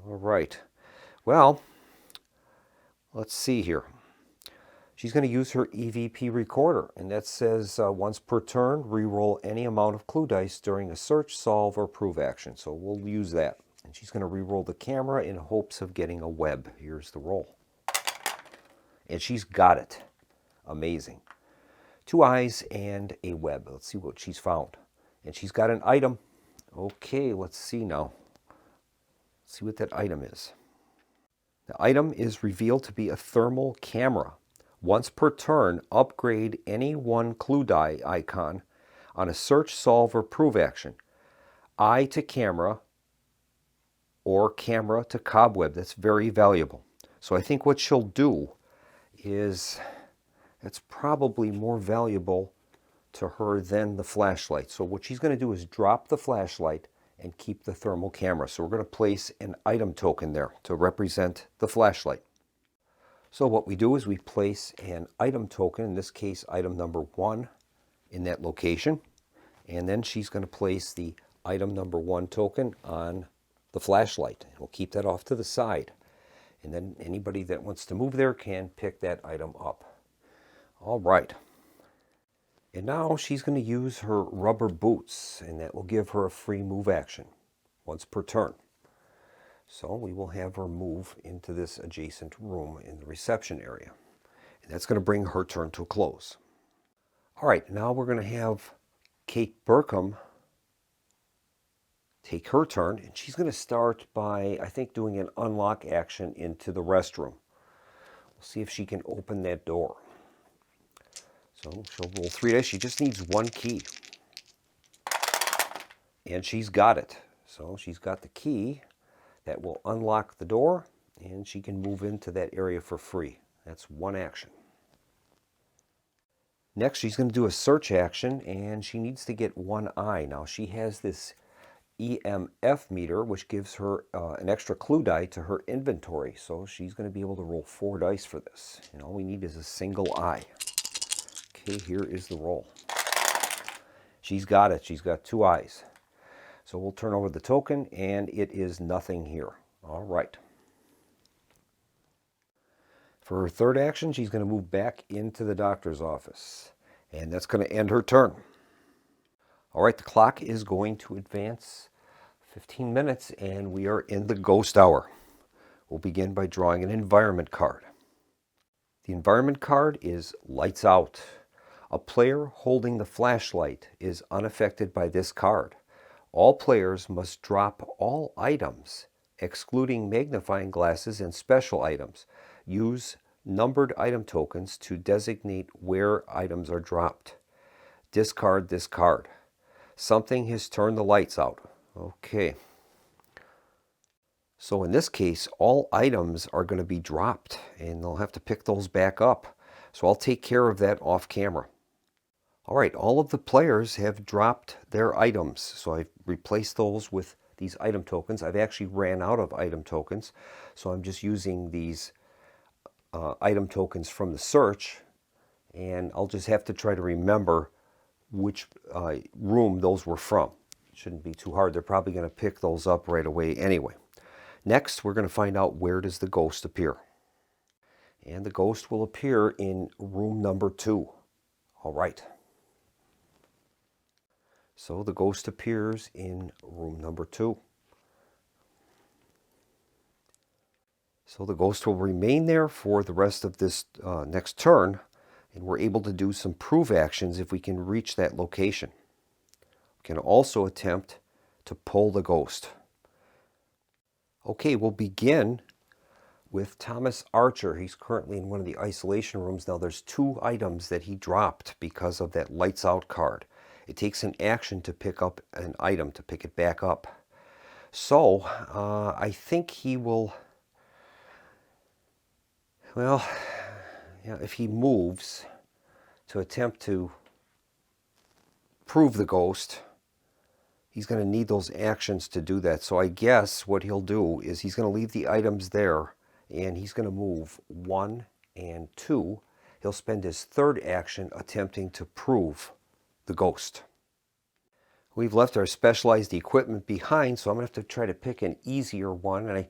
All right. Well, let's see here. She's going to use her EVP recorder, and that says once per turn, re-roll any amount of clue dice during a search, solve, or prove action. So we'll use that. And she's going to re-roll the camera in hopes of getting a web. Here's the roll. And she's got it. Amazing. 2 eyes and a web. Let's see what she's found. And she's got an item. Okay, let's see now. Let's see what that item is. The item is revealed to be a thermal camera. Once per turn, upgrade any 1 clue die icon on a search, solve, or prove action. Eye to camera or camera to cobweb. That's very valuable. So I think what she'll do is, that's probably more valuable to her than the flashlight. So what she's going to do is drop the flashlight and keep the thermal camera. So we're going to place an item token there to represent the flashlight. So what we do is we place an item token, in this case item number 1, in that location. And then she's going to place the item number 1 token on the flashlight. And we'll keep that off to the side. And then anybody that wants to move there can pick that item up. All right. And now she's going to use her rubber boots, and that will give her a free move action once per turn. So we will have her move into this adjacent room in the reception area. And that's going to bring her turn to a close. All right, now we're going to have Kate Burkham take her turn, and she's going to start by, I think, doing an unlock action into the restroom. We'll see if she can open that door. So she'll roll 3 dice. She just needs 1 key. And she's got it. So she's got the key that will unlock the door, and she can move into that area for free. That's 1 action. Next, she's going to do a search action, and she needs to get 1 eye. Now, she has this EMF meter, which gives her an extra clue die to her inventory. So she's going to be able to roll 4 dice for this. And all we need is a single eye. Okay, here is the roll. She's got it. She's got 2 eyes. So we'll turn over the token, and it is nothing here. All right. For her third action, she's going to move back into the doctor's office. And that's going to end her turn. All right, the clock is going to advance 15 minutes, and we are in the ghost hour. We'll begin by drawing an environment card. The environment card is lights out. A player holding the flashlight is unaffected by this card. All players must drop all items, excluding magnifying glasses and special items. Use numbered item tokens to designate where items are dropped. Discard this card. Something has turned the lights out. Okay. So in this case, all items are going to be dropped, and they'll have to pick those back up. So I'll take care of that off camera. All right, all of the players have dropped their items. So I've replaced those with these item tokens. I've actually ran out of item tokens, so I'm just using these item tokens from the search, and I'll just have to try to remember which room those were from. It shouldn't be too hard. They're probably going to pick those up right away anyway. Next, we're going to find out where does the ghost appear. And the ghost will appear in room number 2. All right. So the ghost appears in room number 2. So the ghost will remain there for the rest of this next turn, and we're able to do some prove actions if we can reach that location. We can also attempt to pull the ghost. Okay, we'll begin with Thomas Archer. He's currently in one of the isolation rooms. Now there's 2 items that he dropped because of that lights out card. It takes an action to pick up an item, to pick it back up. So I think he will, well, yeah, if he moves to attempt to prove the ghost, he's going to need those actions to do that. So I guess what he'll do is he's going to leave the items there, and he's going to move 1 and 2. He'll spend his third action attempting to prove the ghost. We've left our specialized equipment behind, so I'm going to have to try to pick an easier one. And I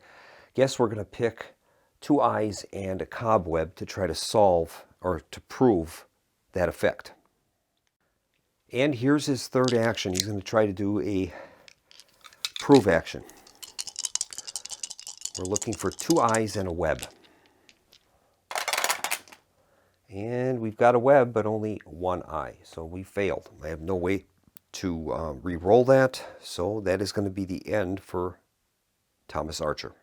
guess we're going to pick 2 eyes and a cobweb to try to solve or to prove that effect. And here's his third action. He's going to try to do a prove action. We're looking for 2 eyes and a web. And we've got a web, but only 1 eye. So we failed. I have no way to re-roll that. So that is going to be the end for Thomas Archer.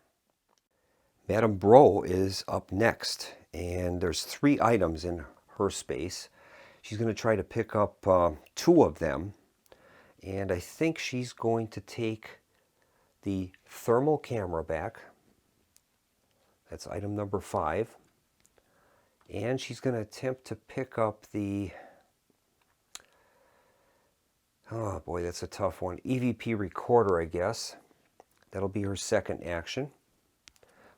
Madame Bro is up next. And there's 3 items in her space. She's going to try to pick up 2 of them. And I think she's going to take the thermal camera back. That's item number 5. And she's going to attempt to pick up the, oh boy, that's a tough one, EVP recorder, I guess. That'll be her second action.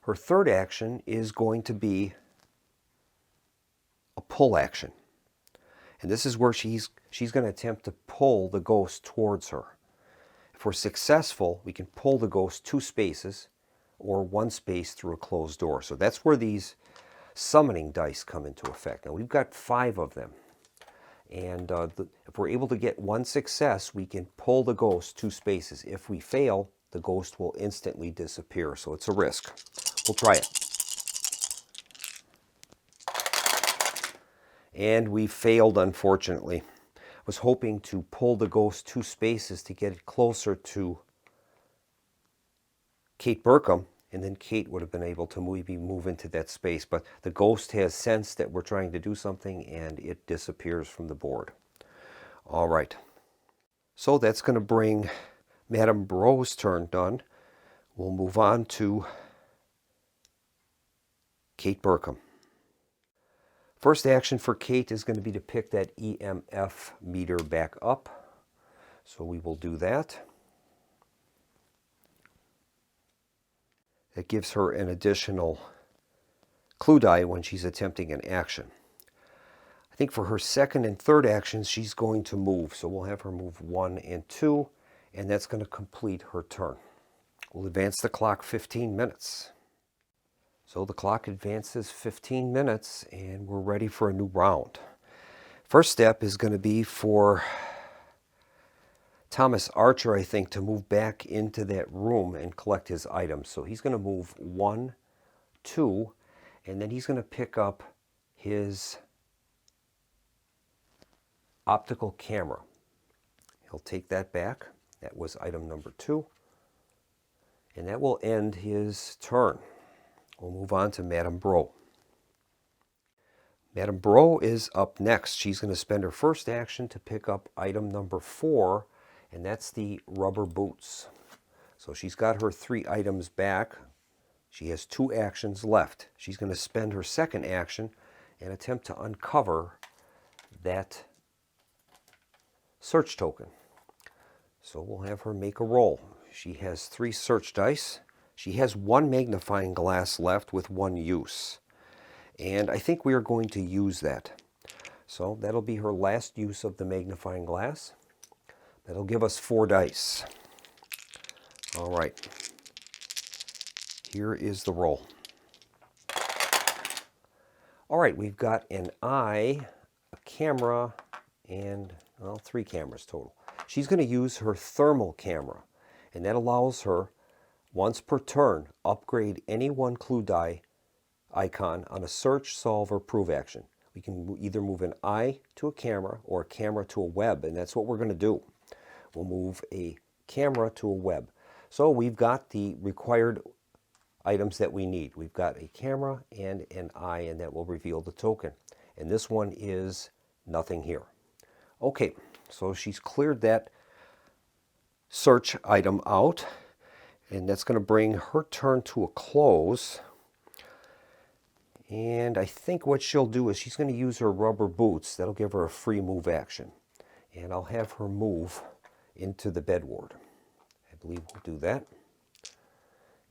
Her third action is going to be a pull action. And this is where she's going to attempt to pull the ghost towards her. If we're successful, we can pull the ghost 2 spaces or 1 space through a closed door. So that's where these summoning dice come into effect. Now we've got 5 of them. And if we're able to get 1 success, we can pull the ghost 2 spaces. If we fail, the ghost will instantly disappear. So it's a risk. We'll try it. And we failed, unfortunately. I was hoping to pull the ghost 2 spaces to get it closer to Kate Burkham, and then Kate would have been able to maybe move into that space. But the ghost has sensed that we're trying to do something, and it disappears from the board. All right. So that's going to bring Madame Bro's turn done. We'll move on to Kate Burkham. First action for Kate is going to be to pick that EMF meter back up. So we will do that. It gives her an additional clue die when she's attempting an action. I think for her second and third actions, she's going to move. So we'll have her move 1 and 2, and that's going to complete her turn. We'll advance the clock 15 minutes. So the clock advances 15 minutes, and we're ready for a new round. First step is going to be for Thomas Archer, I think, to move back into that room and collect his items. So he's going to move 1, 2, and then he's going to pick up his optical camera. He'll take that back. That was item number 2. And that will end his turn. We'll move on to Madame Bro. Madame Bro is up next. She's going to spend her first action to pick up item number 4, and that's the rubber boots. So she's got her 3 items back. She has 2 actions left. She's going to spend her second action and attempt to uncover that search token. So we'll have her make a roll. She has 3 search dice. She has 1 magnifying glass left with 1 use. And I think we are going to use that. So that'll be her last use of the magnifying glass. That'll give us 4 dice. All right. Here is the roll. All right, we've got an eye, a camera, and, well, 3 cameras total. She's going to use her thermal camera, and that allows her, once per turn, upgrade any 1 clue die icon on a search, solve, or prove action. We can either move an eye to a camera or a camera to a web, and that's what we're going to do. We'll move a camera to a web. So we've got the required items that we need. We've got a camera and an eye, and that will reveal the token. And this one is nothing here. Okay, so she's cleared that search item out, and that's going to bring her turn to a close. And I think what she'll do is she's going to use her rubber boots. That'll give her a free move action. And I'll have her move into the bed ward. I believe we'll do that.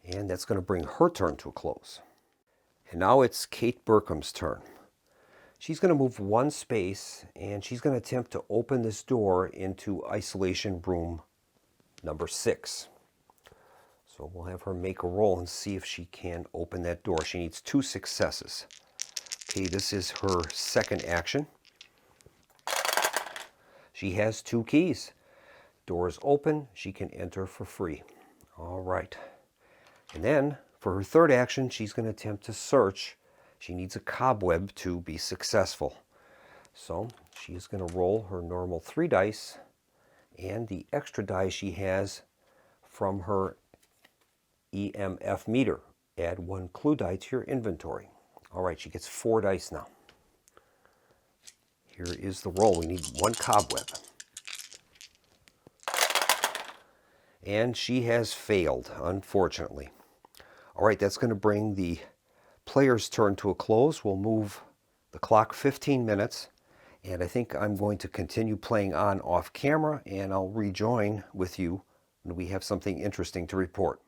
And that's going to bring her turn to a close. And now it's Kate Burkham's turn. She's going to move 1 space, and she's going to attempt to open this door into isolation room number 6. So we'll have her make a roll and see if she can open that door. She needs 2 successes. Okay, this is her second action. She has 2 keys. Door is open. She can enter for free. All right. And then for her third action, she's going to attempt to search. She needs a cobweb to be successful. So she is going to roll her normal 3 dice and the extra die she has from her EMF meter. Add 1 clue die to your inventory. All right, she gets 4 dice now. Here is the roll. We need 1 cobweb. And she has failed, unfortunately. All right, that's going to bring the player's turn to a close. We'll move the clock 15 minutes. And I think I'm going to continue playing on off camera, and I'll rejoin with you when we have something interesting to report.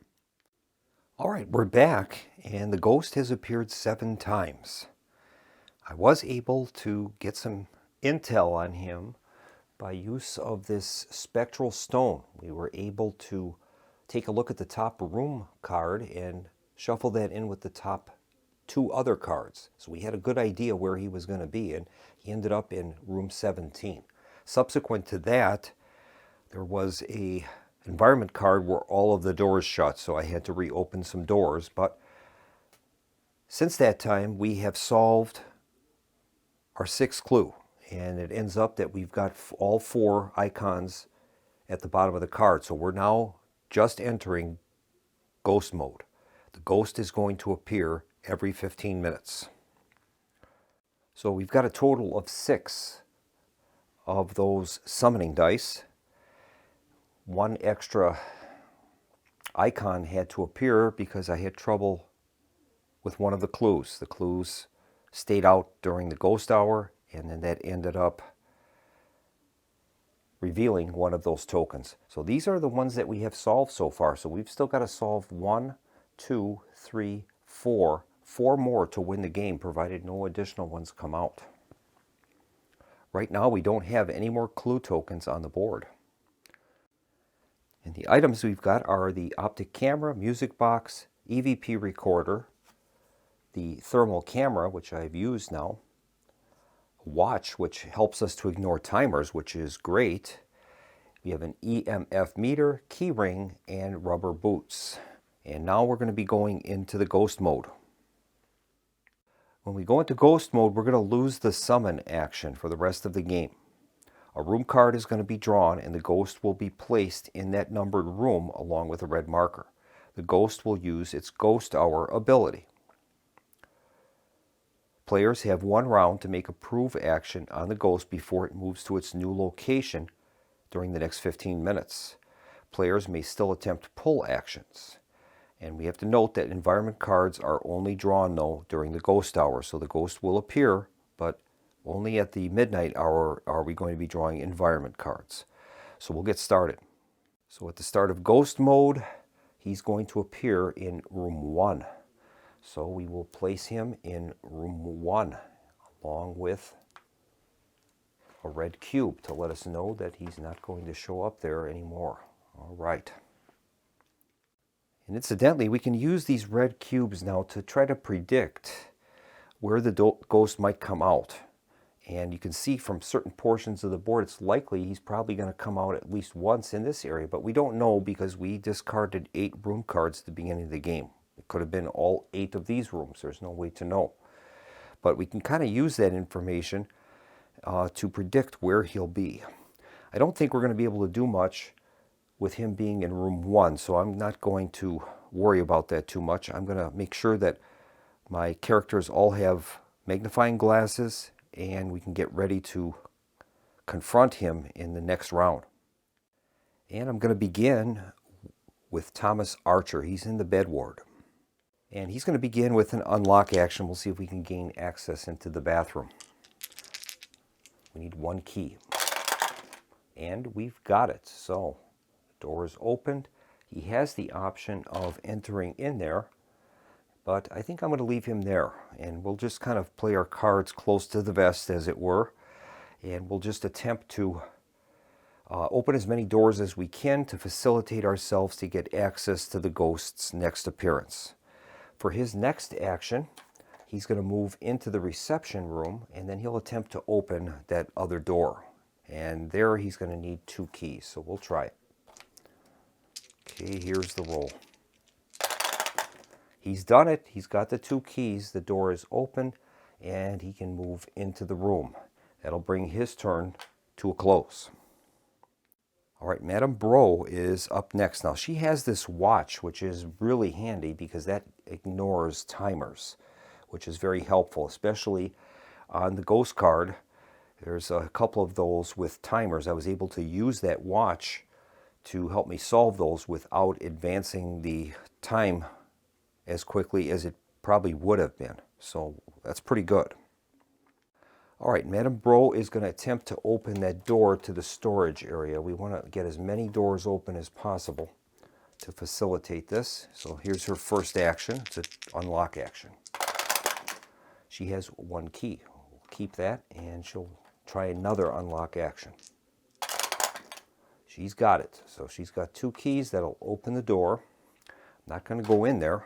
All right, we're back, and the ghost has appeared 7 times. I was able to get some intel on him by use of this spectral stone. We were able to take a look at the top room card and shuffle that in with the top 2 other cards. So we had a good idea where he was going to be, and he ended up in room 17. Subsequent to that, there was a environment card where all of the doors shut, so I had to reopen some doors. But since that time, we have solved our 6th clue, and it ends up that we've got all 4 icons at the bottom of the card. So we're now just entering ghost mode. The ghost is going to appear every 15 minutes. So we've got a total of 6 of those summoning dice. 1 extra icon had to appear because I had trouble with one of the clues. The clues stayed out during the ghost hour, and then that ended up revealing one of those tokens. So these are the ones that we have solved so far. So we've still got to solve 1, 2, 3, 4. 4 more to win the game, provided no additional ones come out. Right now, we don't have any more clue tokens on the board. And the items we've got are the optic camera, music box, EVP recorder, the thermal camera, which I've used now, watch, which helps us to ignore timers, which is great. We have an EMF meter, key ring, and rubber boots. And now we're going to be going into the ghost mode. When we go into ghost mode, we're going to lose the summon action for the rest of the game. A room card is going to be drawn, and the ghost will be placed in that numbered room along with a red marker. The ghost will use its ghost hour ability. Players have 1 round to make a prove action on the ghost before it moves to its new location during the next 15 minutes. Players may still attempt pull actions. And we have to note that environment cards are only drawn, though, during the ghost hour. So the ghost will appear, but only at the midnight hour are we going to be drawing environment cards. So we'll get started. So at the start of ghost mode, he's going to appear in room 1. So we will place him in room 1 along with a red cube to let us know that he's not going to show up there anymore. All right. And incidentally, we can use these red cubes now to try to predict where the ghost might come out. And you can see from certain portions of the board, it's likely he's probably going to come out at least once in this area. But we don't know because we discarded 8 room cards at the beginning of the game. It could have been all 8 of these rooms. There's no way to know. But we can kind of use that information to predict where he'll be. I don't think we're going to be able to do much with him being in room 1, so I'm not going to worry about that too much. I'm going to make sure that my characters all have magnifying glasses and we can get ready to confront him in the next round. And I'm going to begin with Thomas Archer. He's in the bed ward. And he's going to begin with an unlock action. We'll see if we can gain access into the bathroom. We need 1 key. And we've got it. So door is opened. He has the option of entering in there, but I think I'm going to leave him there, and we'll just kind of play our cards close to the vest, as it were, and we'll just attempt to open as many doors as we can to facilitate ourselves to get access to the ghost's next appearance. For his next action, he's going to move into the reception room, and then he'll attempt to open that other door, and there he's going to need 2 keys, so we'll try it. Okay, here's the roll. He's done it. He's got the 2 keys. The door is open, and he can move into the room. That'll bring his turn to a close. All right, Madame Bro is up next. Now, she has this watch, which is really handy because that ignores timers, which is very helpful, especially on the ghost card. There's a couple of those with timers. I was able to use that watch to help me solve those without advancing the time as quickly as it probably would have been. So that's pretty good. All right, Madame Bro is going to attempt to open that door to the storage area. We want to get as many doors open as possible to facilitate this. So here's her first action. It's an unlock action. She has 1 key. We'll keep that, and she'll try another unlock action. She's got it. So she's got 2 keys that'll open the door. I'm not going to go in there.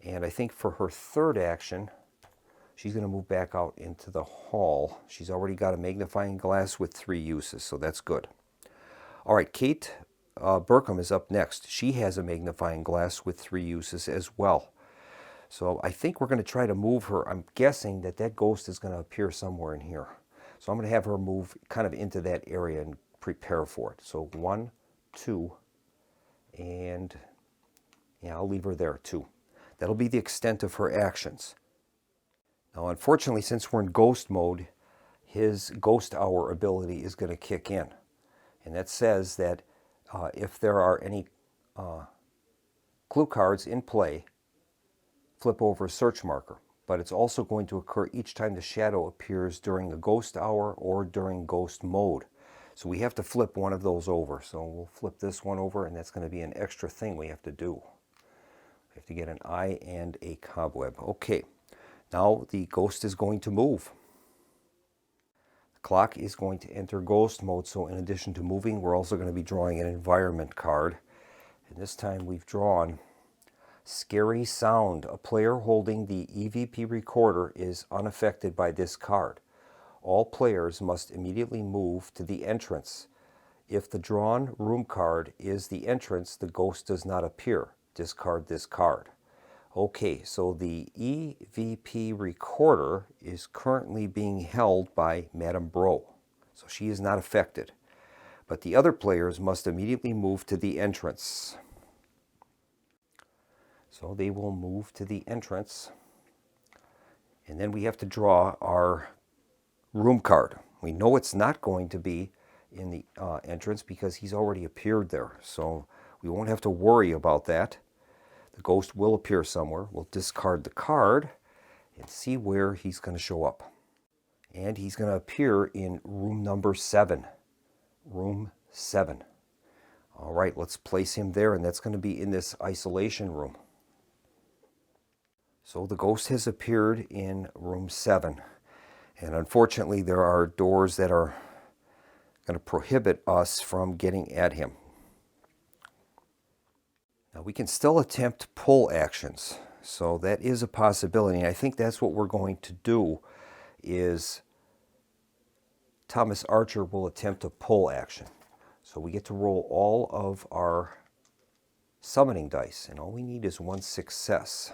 And I think for her third action, she's going to move back out into the hall. She's already got a magnifying glass with 3 uses, so that's good. All right, Kate Burkham is up next. She has a magnifying glass with 3 uses as well. So I think we're going to try to move her. I'm guessing that that ghost is going to appear somewhere in here. So I'm going to have her move kind of into that area and prepare for it. So 1, 2, and yeah, I'll leave her there too. That'll be the extent of her actions. Now, unfortunately, since we're in ghost mode, his ghost hour ability is going to kick in. And that says that if there are any clue cards in play, flip over a search marker. But it's also going to occur each time the shadow appears during a ghost hour or during ghost mode. So we have to flip one of those over. So we'll flip this one over, and that's going to be an extra thing we have to do. I have to get an eye and a cobweb. Okay, now the ghost is going to move. The clock is going to enter ghost mode, so in addition to moving, we're also going to be drawing an environment card. And this time we've drawn Scary Sound. A player holding the EVP recorder is unaffected by this card. All players must immediately move to the entrance. If the drawn room card is the entrance, the ghost does not appear. Discard this card. Okay, so the EVP recorder is currently being held by Madame Bro, so she is not affected. But the other players must immediately move to the entrance. So they will move to the entrance, and then we have to draw our room card. We know it's not going to be in the entrance because he's already appeared there, so we won't have to worry about that. The ghost will appear somewhere. We'll discard the card and see where he's going to show up. And he's going to appear in room number 7. Room 7. All right, let's place him there, and that's going to be in this isolation room. So the ghost has appeared in room 7. And unfortunately, there are doors that are going to prohibit us from getting at him. Now we can still attempt pull actions, so that is a possibility. And I think that's what we're going to do. Is Thomas Archer will attempt a pull action. So we get to roll all of our summoning dice, and all we need is one success.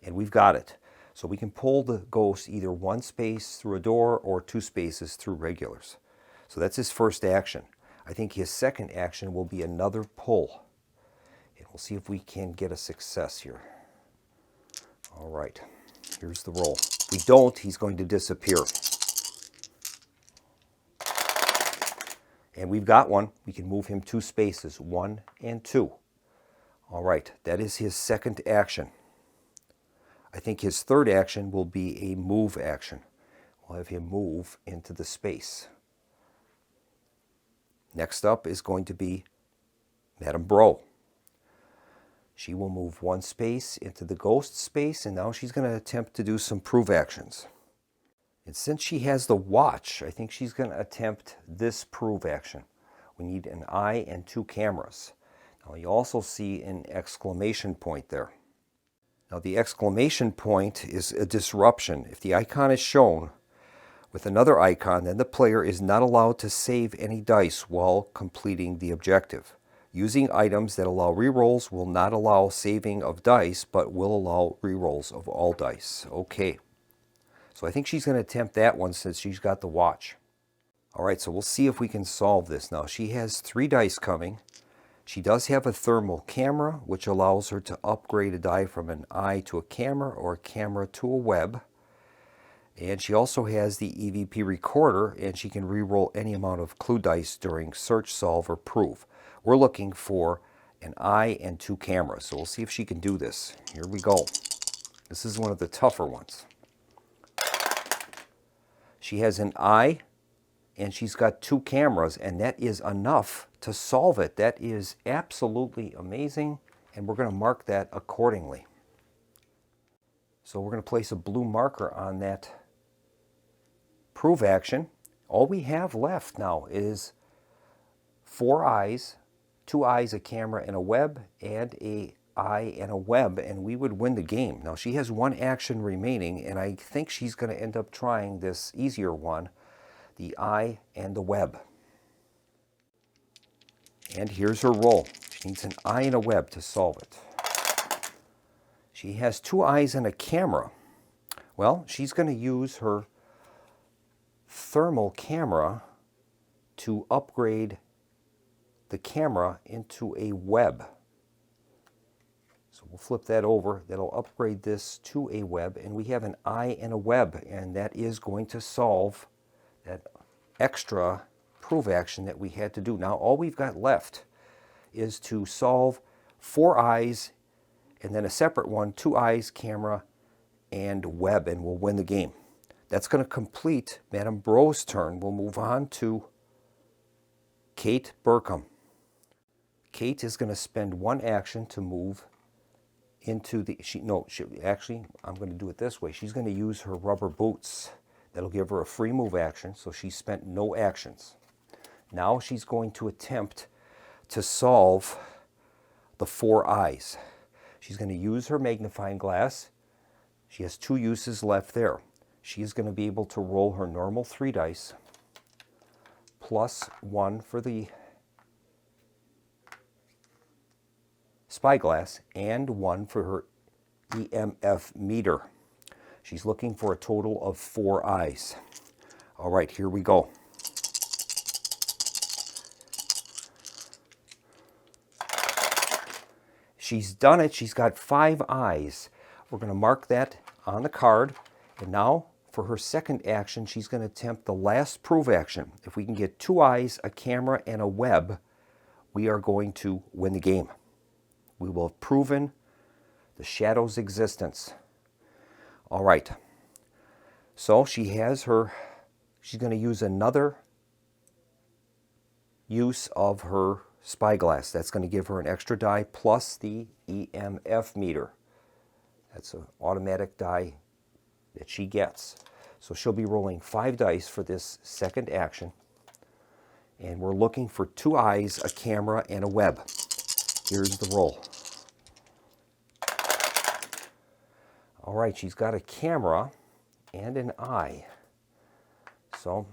And we've got it. So we can pull the ghost either one space through a door or 2 spaces through regulars. So that's his first action. I think his second action will be another pull. And we'll see if we can get a success here. All right, here's the roll. If we don't, he's going to disappear. And we've got one. We can move him 2 spaces, 1 and 2. All right, that is his second action. I think his third action will be a move action. We'll have him move into the space. Next up is going to be Madame Bro. She will move 1 space into the ghost space, and now she's going to attempt to do some prove actions. And since she has the watch, I think she's going to attempt this prove action. We need an eye and 2 cameras. Now you also see an exclamation point there. Now the exclamation point is a disruption. If the icon is shown with another icon, then the player is not allowed to save any dice while completing the objective. Using items that allow rerolls will not allow saving of dice, but will allow rerolls of all dice. Okay, so I think she's going to attempt that one since she's got the watch. All right, so we'll see if we can solve this. Now she has 3 dice coming. She does have a thermal camera, which allows her to upgrade a die from an eye to a camera or a camera to a web. And she also has the EVP recorder, and she can re-roll any amount of clue dice during search, solve, or prove. We're looking for an eye and 2 cameras, so we'll see if she can do this. Here we go. This is one of the tougher ones. She has an eye, and she's got 2 cameras, and that is enough to solve it. That is absolutely amazing, and we're going to mark that accordingly. So we're going to place a blue marker on that prove action. All we have left now is 4 eyes, 2 eyes, a camera, and a web, and a eye and a web, and we would win the game. Now she has 1 action remaining, and I think she's going to end up trying this easier one, the eye and the web. And here's her roll. She needs an eye and a web to solve it. She has 2 eyes and a camera. Well, she's going to use her thermal camera to upgrade the camera into a web. So we'll flip that over. That'll upgrade this to a web, and we have an eye and a web, and that is going to solve that extra prove action that we had to do. Now all we've got left is to solve 4 eyes and then a separate one, 2 eyes, camera, and web, and we'll win the game. That's going to complete Madame Bro's turn. We'll move on to Kate Burkham. Kate is going to spend one action to move into the, actually, I'm going to do it this way. She's going to use her rubber boots. That'll give her a free move action, so she spent no actions. Now she's going to attempt to solve the 4 eyes. She's going to use her magnifying glass. She has 2 uses left there. She is going to be able to roll her normal 3 dice, plus 1 for the spyglass, and 1 for her EMF meter. She's looking for a total of 4 eyes. All right, here we go. She's done it. She's got 5 eyes. We're going to mark that on the card. And now for her second action, she's going to attempt the last prove action. If we can get 2 eyes, a camera, and a web, we are going to win the game. We will have proven the shadow's existence. All right. So she's going to use another use of her spyglass. That's going to give her an extra die plus the EMF meter. That's an automatic die that she gets. So she'll be rolling 5 dice for this second action. And we're looking for 2 eyes, a camera, and a web. Here's the roll. All right, she's got a camera and an eye. So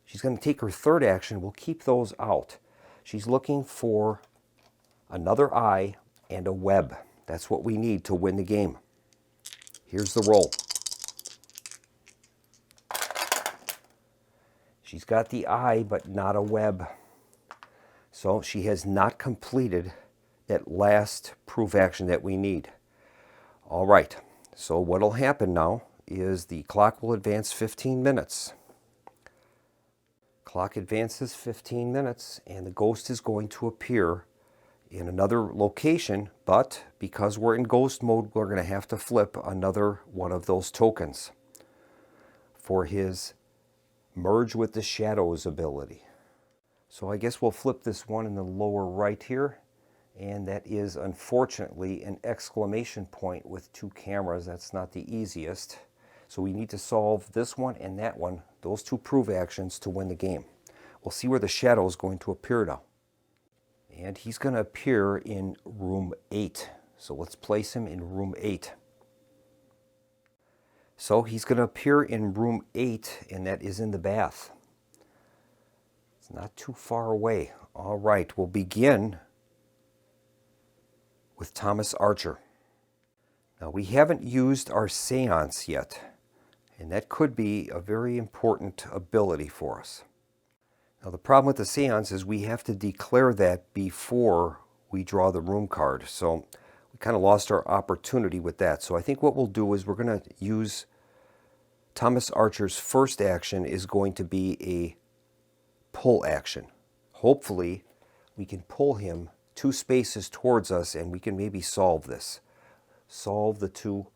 she's going to take her third action. We'll keep those out. She's looking for another eye and a web. That's what we need to win the game. Here's the roll. She's got the eye, but not a web. So she has not completed that last proof action that we need. All right, so what'll happen now is the clock will advance 15 minutes. Clock advances 15 minutes, and the ghost is going to appear in another location, but because we're in ghost mode, we're going to have to flip another one of those tokens for his merge with the shadows ability. So I guess we'll flip this one in the lower right here, and that is unfortunately an exclamation point with 2 cameras. That's not the easiest. So we need to solve this one and that one, those 2 prove actions, to win the game. We'll see where the shadow is going to appear now. And he's going to appear in room 8. So let's place him in room 8. So he's going to appear in room 8, and that is in the bath. It's not too far away. All right, we'll begin with Thomas Archer. Now, we haven't used our seance yet, and that could be a very important ability for us. Now, the problem with the seance is we have to declare that before we draw the room card. So we kind of lost our opportunity with that. So I think what we'll do is we're going to use Thomas Archer's first action is going to be a pull action. Hopefully, we can pull him 2 spaces towards us, and we can maybe solve this. Solve the 2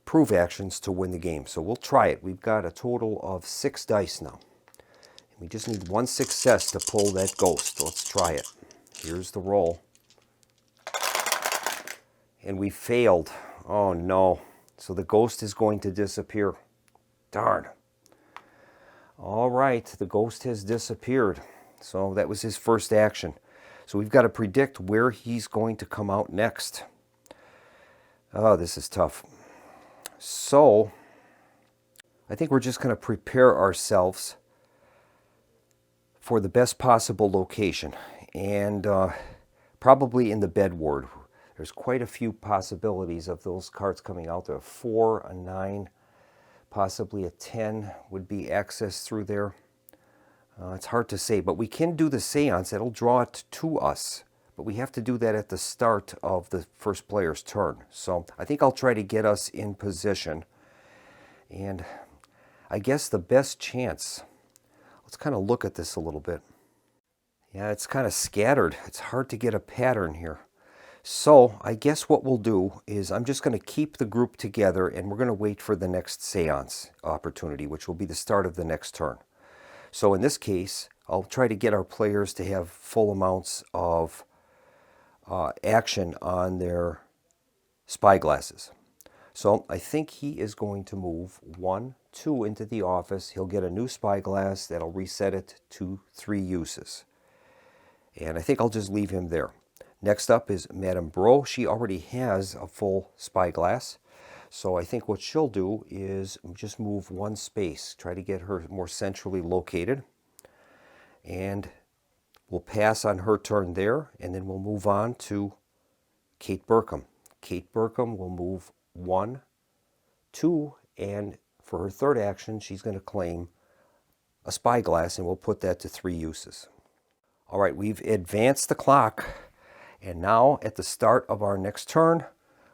prove actions to win the game. So we'll try it. We've got a total of 6 dice now. And we just need 1 success to pull that ghost. Let's try it. Here's the roll. And we failed. Oh no. So the ghost is going to disappear. Darn. All right, the ghost has disappeared. So that was his first action. So we've got to predict where he's going to come out next. Oh, this is tough. So I think we're just going to prepare ourselves for the best possible location. And probably in the bed ward. There's quite a few possibilities of those cards coming out there. 4, a 9, possibly a 10 would be accessed through there. It's hard to say, but we can do the seance. It'll draw it to us. But we have to do that at the start of the first player's turn. So I think I'll try to get us in position. And I guess the best chance, let's kind of look at this a little bit. Yeah, it's kind of scattered. It's hard to get a pattern here. So I guess what we'll do is I'm just going to keep the group together, and we're going to wait for the next seance opportunity, which will be the start of the next turn. So in this case, I'll try to get our players to have full amounts of action on their spyglasses. So I think he is going to move 1, 2 into the office. He'll get a new spyglass that'll reset it to 3 uses. And I think I'll just leave him there. Next up is Madame Bro. She already has a full spyglass. So I think what she'll do is just move 1 space, try to get her more centrally located. And we'll pass on her turn there, and then we'll move on to Kate Burkham. Kate Burkham will move 1, 2, and for her third action, she's going to claim a spyglass, and we'll put that to 3 uses. All right, we've advanced the clock, and now at the start of our next turn,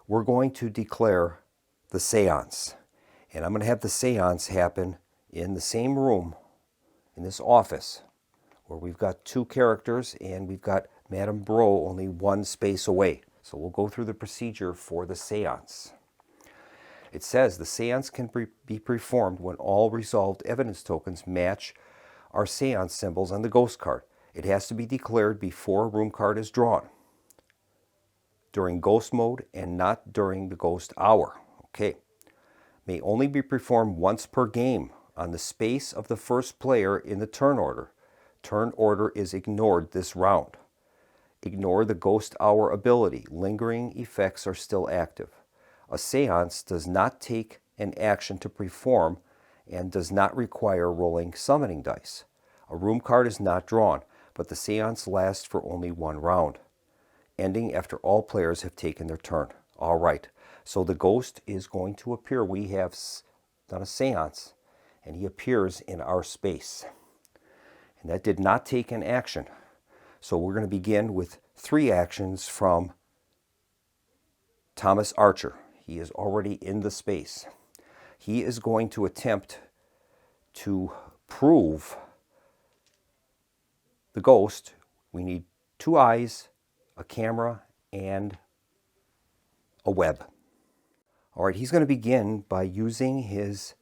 we're going to declare the seance. And I'm going to have the seance happen in the same room, in this office, where we've got 2 characters, and we've got Madame Bro only 1 space away. So we'll go through the procedure for the seance. It says the seance can be performed when all resolved evidence tokens match our seance symbols on the ghost card. It has to be declared before a room card is drawn, during ghost mode, and not during the ghost hour. Okay. May only be performed once per game on the space of the first player in the turn order. Turn order is ignored this round. Ignore the ghost hour ability. Lingering effects are still active. A seance does not take an action to perform and does not require rolling summoning dice. A room card is not drawn, but the seance lasts for only 1 round, ending after all players have taken their turn. All right, so the ghost is going to appear. We have done a seance, and he appears in our space. And that did not take an action. So we're going to begin with 3 actions from Thomas Archer. He is already in the space. He is going to attempt to prove the ghost. We need 2 eyes, a camera, and a web. All right, he's going to begin by using his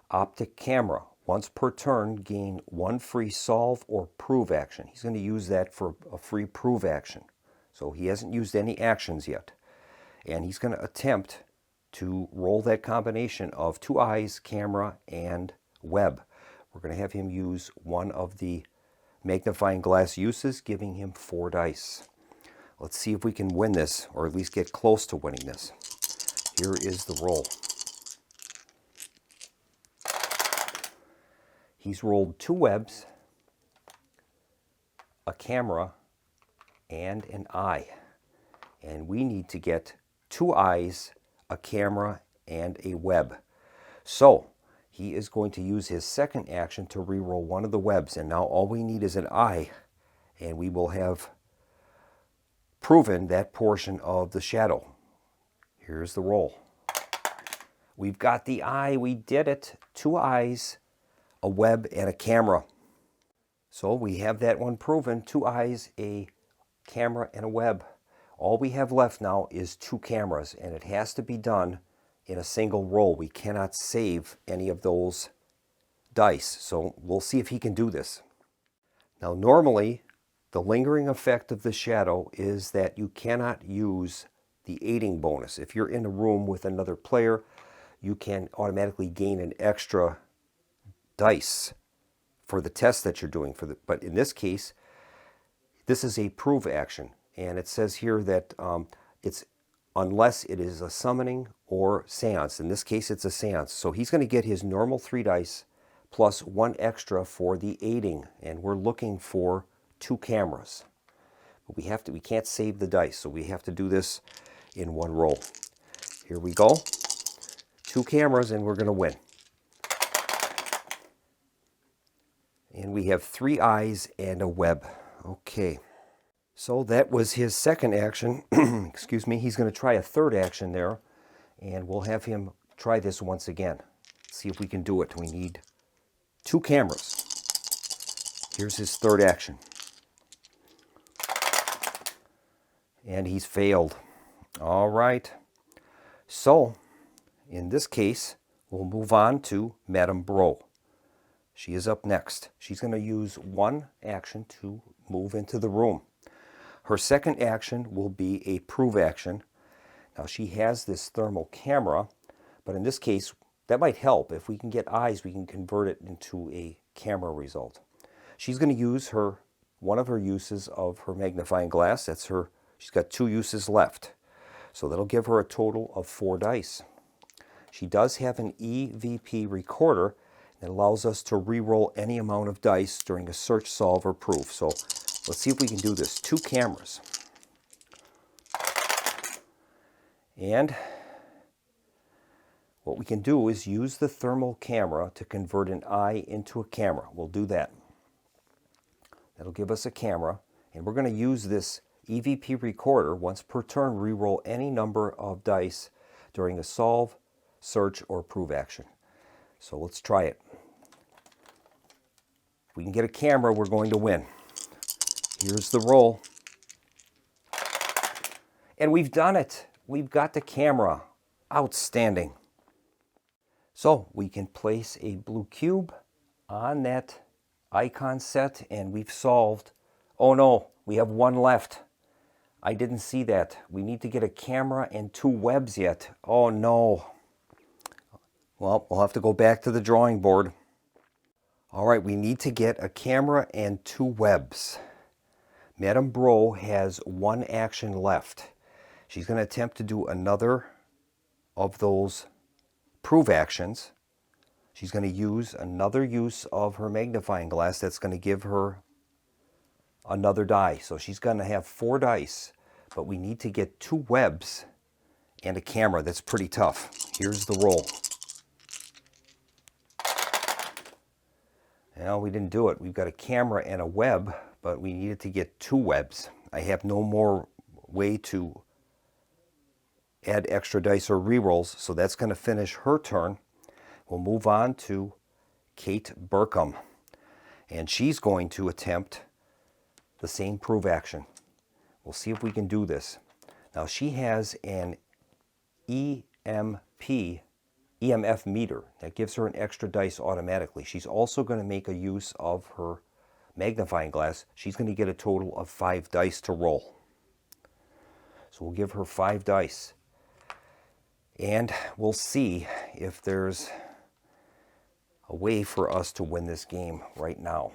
optic camera. Once per turn, gain 1 free solve or prove action. He's going to use that for a free prove action. So he hasn't used any actions yet. And he's going to attempt to roll that combination of 2 eyes, camera, and web. We're going to have him use one of the magnifying glass uses, giving him 4 dice. Let's see if we can win this, or at least get close to winning this. Here is the roll. He's rolled 2 webs, a camera, and an eye. And we need to get 2 eyes, a camera, and a web. So he is going to use his second action to re-roll 1 of the webs. And now all we need is an eye, and we will have proven that portion of the shadow. Here's the roll. We've got the eye. We did it. 2 eyes, a web, and a camera. So we have that one proven. 2 eyes, a camera, and a web. All we have left now is 2 cameras, and it has to be done in a single roll. We cannot save any of those dice, so we'll see if he can do this. Now normally, the lingering effect of the shadow is that you cannot use the aiding bonus. If you're in a room with another player, you can automatically gain an extra dice for the test that you're doing. But in this case, this is a prove action. And it says here that it's unless it is a summoning or seance. In this case, it's a seance. So he's going to get his normal 3 dice plus 1 extra for the aiding. And we're looking for 2 cameras. But we can't save the dice, so we have to do this in 1 roll. Here we go. 2 cameras, and we're going to win. And we have 3 eyes and a web. Okay. So that was his second action. Excuse me. He's going to try a third action there, and we'll have him try this once again. See if we can do it. We need 2 cameras. Here's his third action. And he's failed. All right. So, in this case, we'll move on to Madame Bro. She is up next. She's going to use one action to move into the room. Her second action will be a prove action. Now she has this thermal camera, but in this case, that might help. If we can get eyes, we can convert it into a camera result. She's going to use one of her uses of her magnifying glass. She's got 2 uses left. So that'll give her a total of 4 dice. She does have an EVP recorder that allows us to re-roll any amount of dice during a search, solve, or proof. So let's see if we can do this. 2 cameras. And what we can do is use the thermal camera to convert an eye into a camera. We'll do that. That'll give us a camera. And we're going to use this EVP recorder once per turn, re-roll any number of dice during a solve, search, or prove action. So let's try it. If we can get a camera, we're going to win. Here's the roll. And we've done it. We've got the camera. Outstanding. So we can place a blue cube on that icon set, and we've solved. Oh no, we have 1 left. I didn't see that. We need to get a camera and 2 webs yet. Oh no. Well, we'll have to go back to the drawing board. All right, we need to get a camera and 2 webs. Madame Bro has 1 action left. She's going to attempt to do another of those prove actions. She's going to use another use of her magnifying glass that's going to give her another die. So she's going to have 4 dice, but we need to get 2 webs and a camera. That's pretty tough. Here's the roll. Now we didn't do it. We've got a camera and a web, but we needed to get 2 webs. I have no more way to add extra dice or rerolls, so that's going to finish her turn. We'll move on to Kate Burkham, and she's going to attempt the same prove action. We'll see if we can do this. Now she has an EMF meter that gives her an extra dice automatically. She's also going to make a use of her magnifying glass. She's going to get a total of 5 dice to roll. So we'll give her 5 dice. And we'll see if there's a way for us to win this game right now.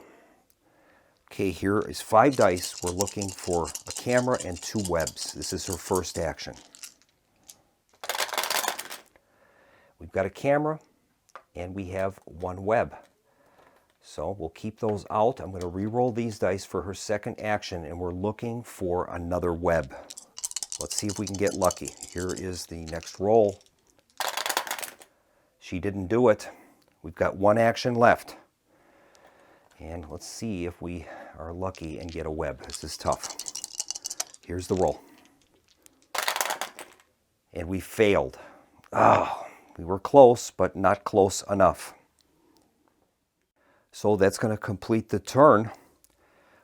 Okay, here is 5 dice. We're looking for a camera and 2 webs. This is her first action. We've got a camera and we have 1 web. So we'll keep those out. I'm going to re-roll these dice for her second action, and we're looking for another web. Let's see if we can get lucky. Here is the next roll. She didn't do it. We've got 1 action left. And let's see if we are lucky and get a web. This is tough. Here's the roll. And we failed. Oh, we were close, but not close enough. So that's going to complete the turn.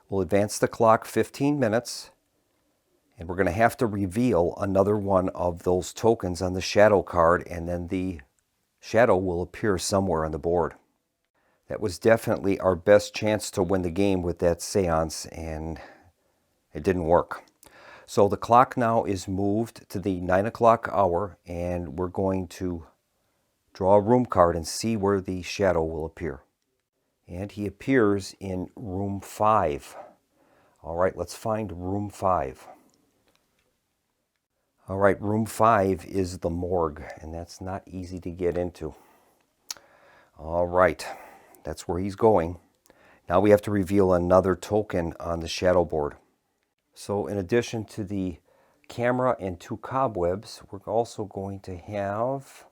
We'll advance the clock 15 minutes. And we're going to have to reveal another one of those tokens on the shadow card, and then the shadow will appear somewhere on the board. That was definitely our best chance to win the game with that seance, and it didn't work. So the clock now is moved to the 9 o'clock hour, and we're going to draw a room card and see where the shadow will appear. And he appears in room 5. All right, let's find room 5. All right, room 5 is the morgue, and that's not easy to get into. All right, that's where he's going. Now we have to reveal another token on the shadow board. So in addition to the camera and 2 cobwebs, we're also going to have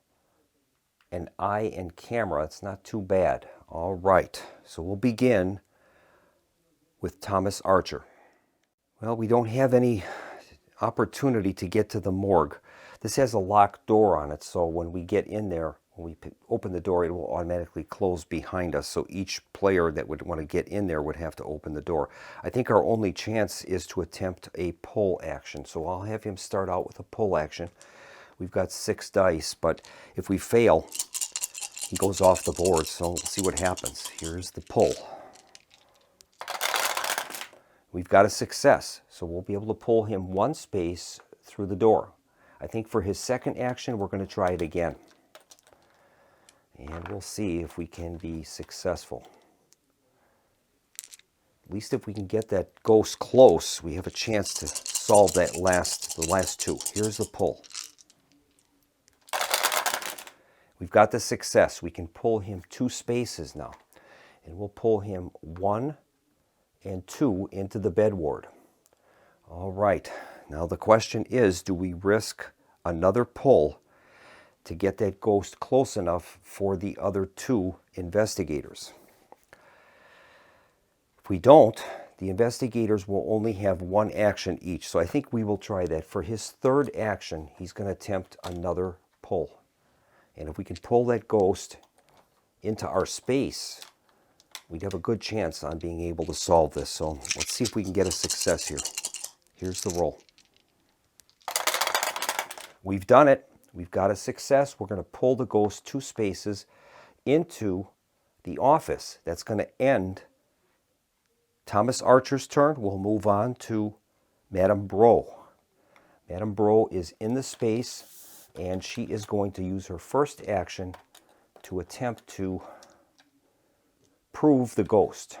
an eye and camera. It's not too bad. All right, so we'll begin with Thomas Archer. Well, we don't have any opportunity to get to the morgue. This has a locked door on it, so when we get in there, when we open the door, it will automatically close behind us. So each player that would want to get in there would have to open the door. I think our only chance is to attempt a pull action. So I'll have him start out with a pull action. We've got 6 dice, but if we fail, he goes off the board, so we'll see what happens. Here's the pull. We've got a success, so we'll be able to pull him one space through the door. I think for his second action, we're going to try it again. And we'll see if we can be successful. At least if we can get that ghost close, we have a chance to solve the last two. Here's the pull. We've got the success. We can pull him 2 spaces now. And we'll pull him 1 and 2 into the bed ward. All right. Now the question is, do we risk another pull to get that ghost close enough for the other 2 investigators? If we don't, the investigators will only have 1 action each. So I think we will try that. For his third action, he's going to attempt another pull. And if we can pull that ghost into our space, we'd have a good chance on being able to solve this. So let's see if we can get a success here. Here's the roll. We've done it. We've got a success. We're going to pull the ghost 2 spaces into the office. That's going to end Thomas Archer's turn. We'll move on to Madame Bro. Madame Bro is in the space, and she is going to use her first action to attempt to prove the ghost.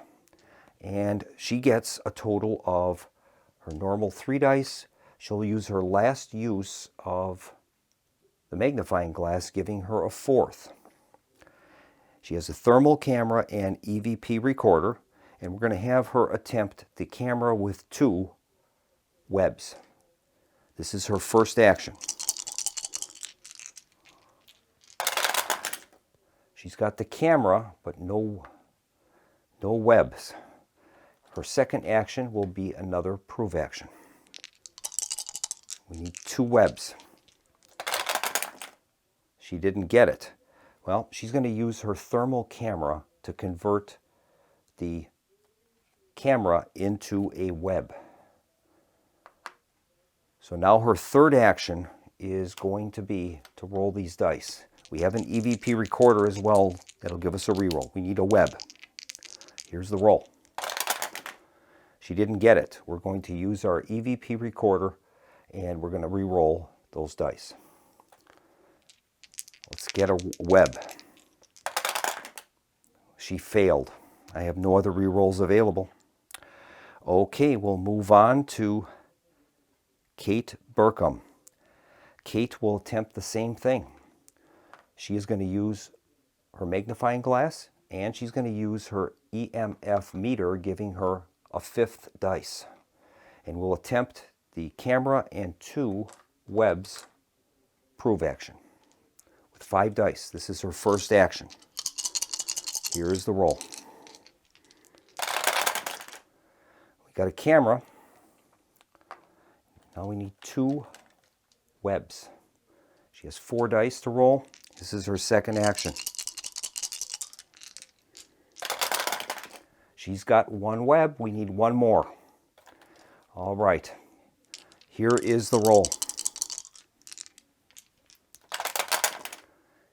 And she gets a total of her normal 3 dice. She'll use her last use of the magnifying glass, giving her a 4th. She has a thermal camera and EVP recorder, and we're going to have her attempt the camera with 2 webs. This is her first action. She's got the camera, but no webs. Her second action will be another prove action. We need 2 webs. She didn't get it. Well, she's going to use her thermal camera to convert the camera into a web. So now her third action is going to be to roll these dice. We have an EVP recorder as well that'll give us a reroll. We need a web. Here's the roll. She didn't get it. We're going to use our EVP recorder and we're going to re-roll those dice. Let's get a web. She failed. I have no other re-rolls available. Okay, we'll move on to Kate Burkham. Kate will attempt the same thing. She is going to use her magnifying glass and she's going to use her EMF meter, giving her a 5th dice. And we'll attempt the camera and 2 webs prove action with 5 dice. This is her first action. Here is the roll. We got a camera. Now we need 2 webs. She has 4 dice to roll. This is her second action. She's got 1 web. We need 1 more. All right. Here is the roll.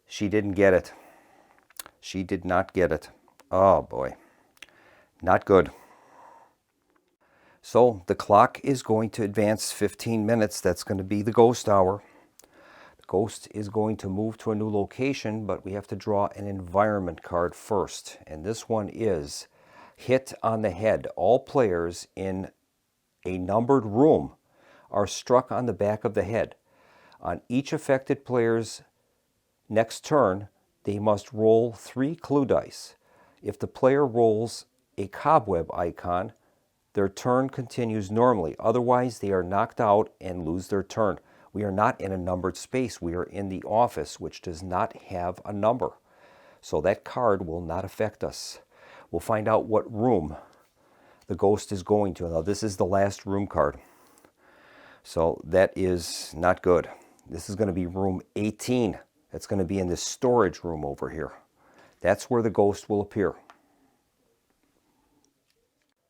She didn't get it. She did not get it. Oh boy. Not good. So the clock is going to advance 15 minutes. That's going to be the ghost hour. The ghost is going to move to a new location, but we have to draw an environment card first. And this one is hit on the head. All players in a numbered room are struck on the back of the head. On each affected player's next turn, they must roll 3 clue dice. If the player rolls a cobweb icon, their turn continues normally. Otherwise, they are knocked out and lose their turn. We are not in a numbered space. We are in the office, which does not have a number. So that card will not affect us. We'll find out what room the ghost is going to. Now, this is the last room card. So that is not good. This is going to be room 18. That's going to be in this storage room over here. That's where the ghost will appear.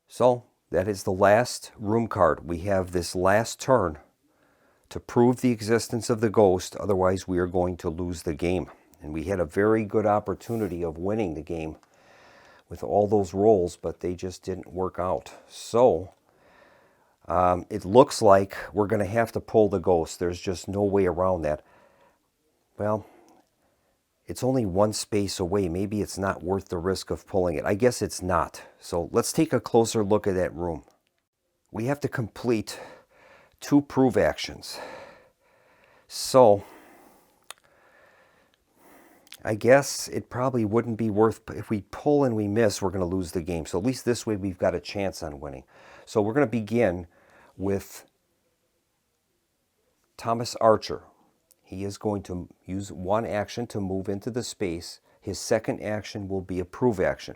So that is the last room card. We have this last turn to prove the existence of the ghost. Otherwise, we are going to lose the game. And we had a very good opportunity of winning the game with all those rolls, but they just didn't work out. So it looks like we're going to have to pull the ghost. There's just no way around that. Well, it's only one space away. Maybe it's not worth the risk of pulling it. I guess it's not. So let's take a closer look at that room. We have to complete 2 prove actions. So I guess it probably wouldn't be worth, if we pull and we miss, we're going to lose the game. So at least this way we've got a chance on winning. So we're going to begin with Thomas Archer. He is going to use 1 action to move into the space. His second action will be a prove action.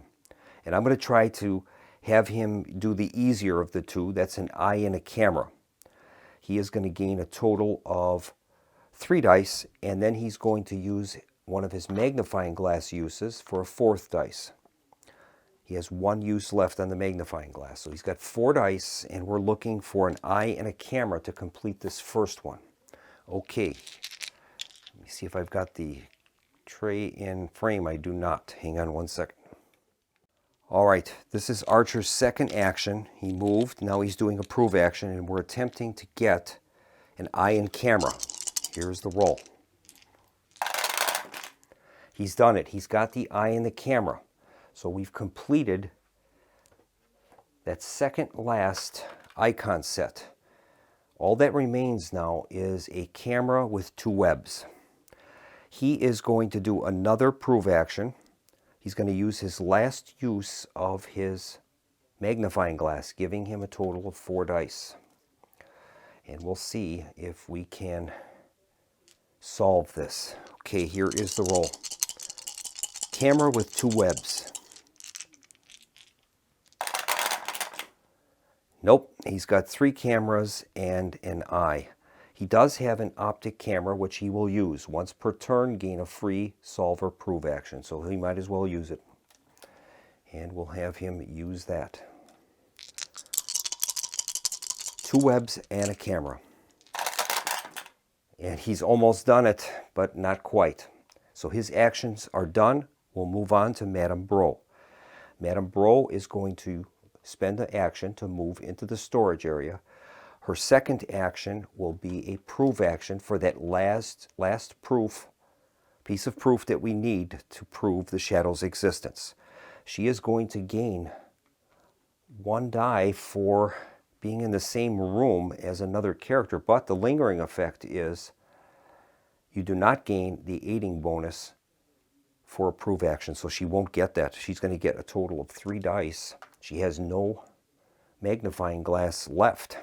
And I'm going to try to have him do the easier of the 2. That's an eye and a camera. He is going to gain a total of 3 dice, and then he's going to use one of his magnifying glass uses for a 4th dice. He has 1 use left on the magnifying glass. So he's got 4 dice, and we're looking for an eye and a camera to complete this first one. Okay, let me see if I've got the tray in frame. I do not. Hang on 1 second. All right, this is Archer's second action. He moved. Now he's doing a prove action, and we're attempting to get an eye and camera. Here's the roll. He's done it. He's got the eye and the camera. So we've completed that second last icon set. All that remains now is a camera with 2 webs. He is going to do another prove action. He's going to use his last use of his magnifying glass, giving him a total of 4 dice. And we'll see if we can solve this. Okay, here is the roll. Camera with 2 webs. Nope, he's got 3 cameras and an eye. He does have an optic camera, which he will use. Once per turn, gain a free solve or prove action. So he might as well use it. And we'll have him use that. 2 webs and a camera. And he's almost done it, but not quite. So his actions are done. We'll move on to Madame Bro. Madame Bro is going to spend an action to move into the storage area. Her second action will be a prove action for that last piece of proof that we need to prove the shadow's existence. She is going to gain 1 die for being in the same room as another character, but the lingering effect is you do not gain the aiding bonus for a prove action, so she won't get that. She's going to get a total of 3 dice. She has no magnifying glass left.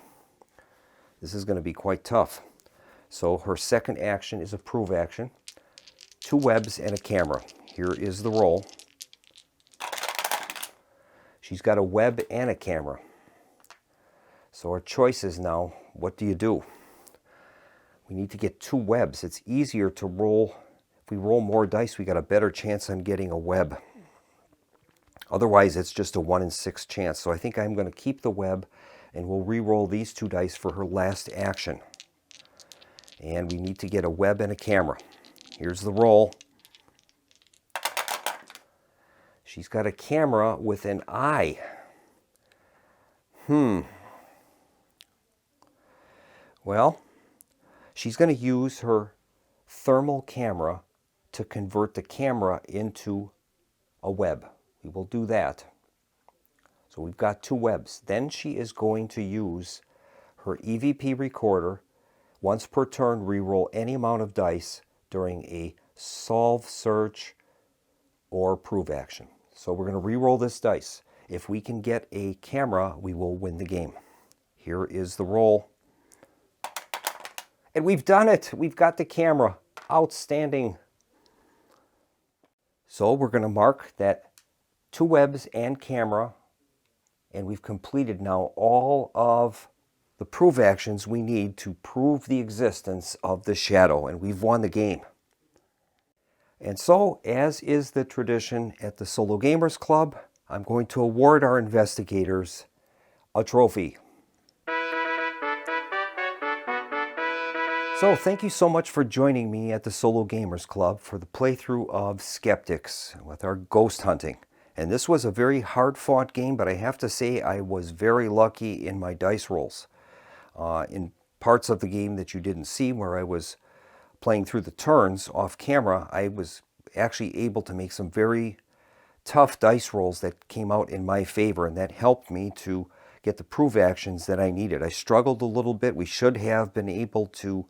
This is going to be quite tough. So her second action is a prove action. 2 webs and a camera. Here is the roll. She's got a web and a camera. So our choice is now, what do you do? We need to get 2 webs. It's easier to roll. If we roll more dice, we got a better chance on getting a web. Otherwise, it's just a 1 in 6 chance. So I think I'm going to keep the web, and we'll re-roll these 2 dice for her last action. And we need to get a web and a camera. Here's the roll. She's got a camera with an eye. Well, she's going to use her thermal camera to convert the camera into a web. We will do that. So we've got 2 webs. Then she is going to use her EVP recorder. Once per turn, re-roll any amount of dice during a solve, search, or prove action. So we're going to re-roll this dice. If we can get a camera, we will win the game. Here is the roll. And we've done it. We've got the camera. Outstanding. So we're going to mark that 2 webs and camera, and we've completed now all of the prove actions we need to prove the existence of the shadow, and we've won the game. And so, as is the tradition at the Solo Gamers Club, I'm going to award our investigators a trophy. So thank you so much for joining me at the Solo Gamers Club for the playthrough of Skeptics with our ghost hunting. And this was a very hard-fought game, but I have to say I was very lucky in my dice rolls. In parts of the game that you didn't see where I was playing through the turns off camera, I was actually able to make some very tough dice rolls that came out in my favor, and that helped me to get the prove actions that I needed. I struggled a little bit. We should have been able to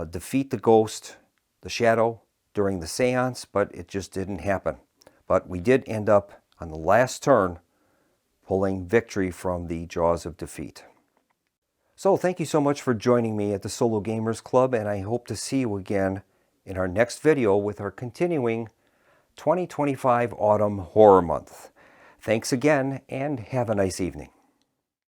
defeat the ghost, the shadow, during the seance, but it just didn't happen. But we did end up on the last turn pulling victory from the jaws of defeat. So thank you so much for joining me at the Solo Gamers Club, and I hope to see you again in our next video with our continuing 2025 Autumn Horror Month. Thanks again, and have a nice evening.